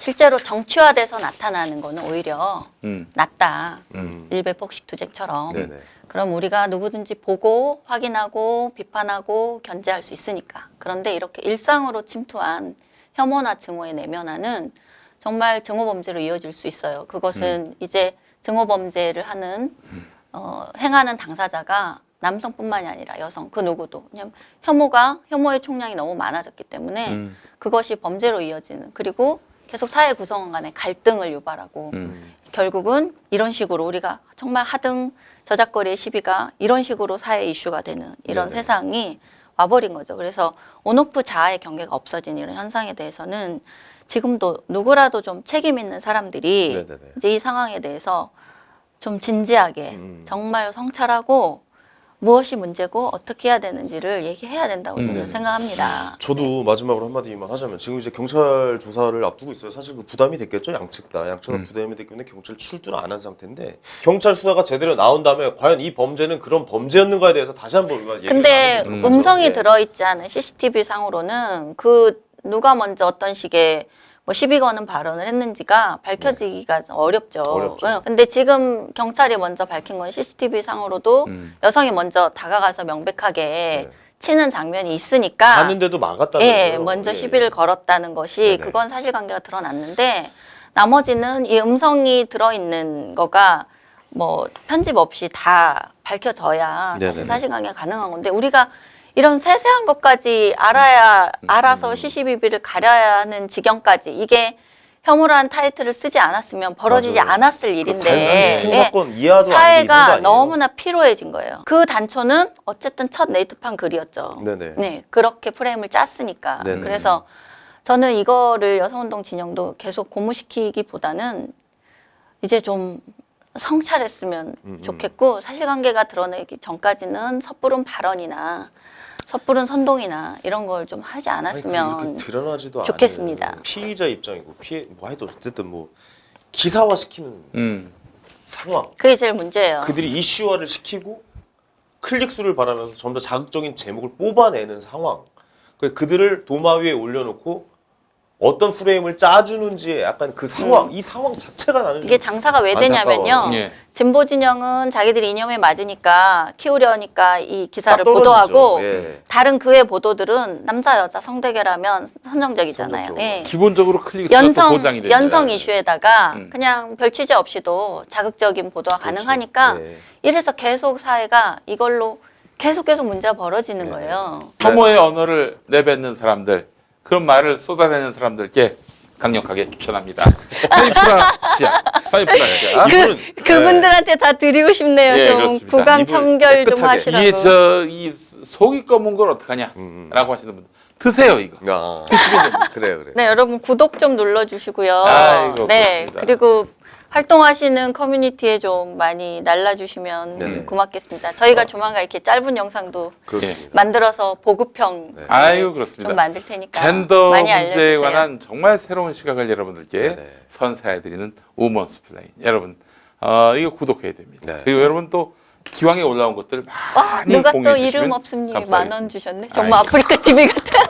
C: 실제로 정치화돼서 나타나는 거는 오히려 낫다. 일베 폭식 투쟁처럼.
A: 네네.
C: 그럼 우리가 누구든지 보고 확인하고 비판하고 견제할 수 있으니까. 그런데 이렇게 일상으로 침투한 혐오나 증오의 내면화는 정말 증오범죄로 이어질 수 있어요. 그것은 이제 증오범죄를 하는 행하는 당사자가 남성뿐만이 아니라 여성 그 누구도. 왜냐하면 혐오의 총량이 너무 많아졌기 때문에 그것이 범죄로 이어지는, 그리고 계속 사회 구성원 간의 갈등을 유발하고 결국은 이런 식으로 우리가 정말 하등 저작거리의 시비가 이런 식으로 사회 이슈가 되는 이런
A: 네네.
C: 세상이 와버린 거죠. 그래서 온오프 자아의 경계가 없어진 이런 현상에 대해서는 지금도 누구라도 좀 책임 있는 사람들이
A: 네네네.
C: 이제 이 상황에 대해서 좀 진지하게 정말 성찰하고 무엇이 문제고 어떻게 해야 되는지를 얘기해야 된다고 저는 생각합니다.
A: 저도 마지막으로 한마디만 하자면 지금 이제 경찰 조사를 앞두고 있어요. 사실 그 부담이 됐겠죠. 양측 다. 양측 다 부담이 됐기 때문에 경찰 출두는 안 한 상태인데 경찰 수사가 제대로 나온 다음에 과연 이 범죄는 그런 범죄였는가에 대해서 다시 한번 우리가 얘기를
C: 근데
A: 나눠보는 거죠.
C: 음성이
A: 예.
C: 들어있지 않은 CCTV 상으로는 그 누가 먼저 어떤 식의 뭐 시비 거는 발언을 했는지가 밝혀지기가 좀 어렵죠.
A: 어렵죠.
C: 예. 근데 지금 경찰이 먼저 밝힌 건 CCTV 상으로도 여성이 먼저 다가가서 명백하게
A: 네.
C: 치는 장면이 있으니까
A: 가는데도 막았다면서요.
C: 예, 먼저 시비를 걸었다는 것이
A: 네네.
C: 그건 사실관계가 드러났는데 나머지는 이 음성이 들어있는 거가 뭐 편집 없이 다 밝혀져야 사실
A: 네네네.
C: 사실관계가 가능한 건데 우리가 이런 세세한 것까지 알아서 시시비비를 가려야 하는 지경까지 이게 혐오라는 타이틀을 쓰지 않았으면 벌어지지
A: 맞아요.
C: 않았을
A: 그
C: 일인데
A: 단순히 폭행
C: 예,
A: 사건 이해하도 아니고 이 정도
C: 사회가
A: 아니에요?
C: 너무나 피로해진 거예요. 그 단초는 어쨌든 첫 네이트판 글이었죠.
A: 네네.
C: 네, 그렇게 프레임을 짰으니까.
A: 네네.
C: 그래서 저는 이거를 여성운동 진영도 계속 고무시키기보다는 이제 좀 성찰했으면 좋겠고 사실관계가 드러나기 전까지는 섣부른 발언이나 섣부른 선동이나 이런 걸 좀 하지
A: 아니,
C: 않았으면
A: 그렇게 드러나지도
C: 좋겠습니다.
A: 않은 피의자 입장이고 뭐 해도 어쨌든 뭐 기사화 시키는 상황.
C: 그게 제일 문제예요.
A: 그들이 이슈화를 시키고 클릭 수를 바라면서 좀 더 자극적인 제목을 뽑아내는 상황. 그들을 도마 위에 올려놓고 어떤 프레임을 짜주는지 약간 그 상황, 이 상황 자체가 나는
C: 이게
A: 좀
C: 장사가 왜 되냐면요.
A: 안타까워요.
B: 예.
C: 진보 진영은 자기들이 이념에 맞으니까 키우려니까 이 기사를
A: 딱 떨어지죠.
C: 보도하고
A: 예.
C: 다른 그 외 보도들은 남자 여자 성대결하면 선정적이잖아요.
A: 선정적으로.
C: 예.
B: 기본적으로 클릭수가 또 보장이 됩니다.
C: 연성 이슈에다가 그냥 별 취재 없이도 자극적인 보도가 가능하니까
A: 네.
C: 이래서 계속 사회가 이걸로 계속 문제가 벌어지는 거예요.
B: 혐오의 언어를 내뱉는 사람들, 그런 말을 쏟아내는 사람들께 강력하게 추천합니다. 파이프라치아. 파이프라치아.
A: 이분은
C: 그분들한테 다 드리고 싶네요.
B: 예,
C: 좀
B: 그렇습니다.
C: 구강
A: 이분
C: 청결 좀
A: 깨끗하게.
C: 하시라고.
B: 이게 이 속이 검은 걸 어떡하냐라고 하시는 분들 드세요 이거.
A: 아, 그래요.
C: 네, 여러분 구독 좀 눌러주시고요.
B: 아이고,
C: 네,
B: 그렇습니다.
C: 그리고 활동하시는 커뮤니티에 좀 많이 날라주시면
A: 네네.
C: 고맙겠습니다. 저희가 조만간 이렇게 짧은 영상도
A: 그렇습니다.
C: 만들어서 보급형
A: 네.
B: 아유 그렇습니다.
C: 좀 만들 테니까
B: 젠더
C: 많이
B: 문제에
C: 알려주세요.
B: 관한 정말 새로운 시각을 여러분들께
A: 네네.
B: 선사해드리는 우먼스 플레인. 여러분 이거 구독해야 됩니다.
A: 네.
B: 그리고 여러분 또 기왕에 올라온 것들 많이
C: 누가 또
B: 공유해
C: 이름
B: 주시면
C: 없음님이
B: 감사하겠습니다.
C: 10,000원 주셨네. 정말 아프리카 TV 같아요.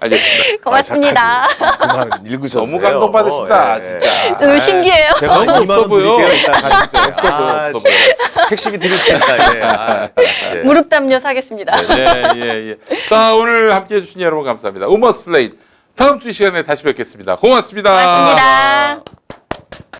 B: 알겠습니다.
C: 고맙습니다.
A: 그만 읽으셨네요.
B: 너무 감동받으신다 진짜.
C: 너무 신기해요.
A: 제가
B: 너무
A: 2만 원
B: 없어 보여.
A: 드릴게요. 일단 가실 거예요.
B: 없어 보여, 없어
A: 진짜. 택시비 드릴 테니까. 예. 아, 예.
C: 무릎 담요 사겠습니다.
B: 예. 자 오늘 함께해 주신 여러분 감사합니다. 우먼스 플레인 다음 주 이 시간에 다시 뵙겠습니다. 고맙습니다.
C: 고맙습니다.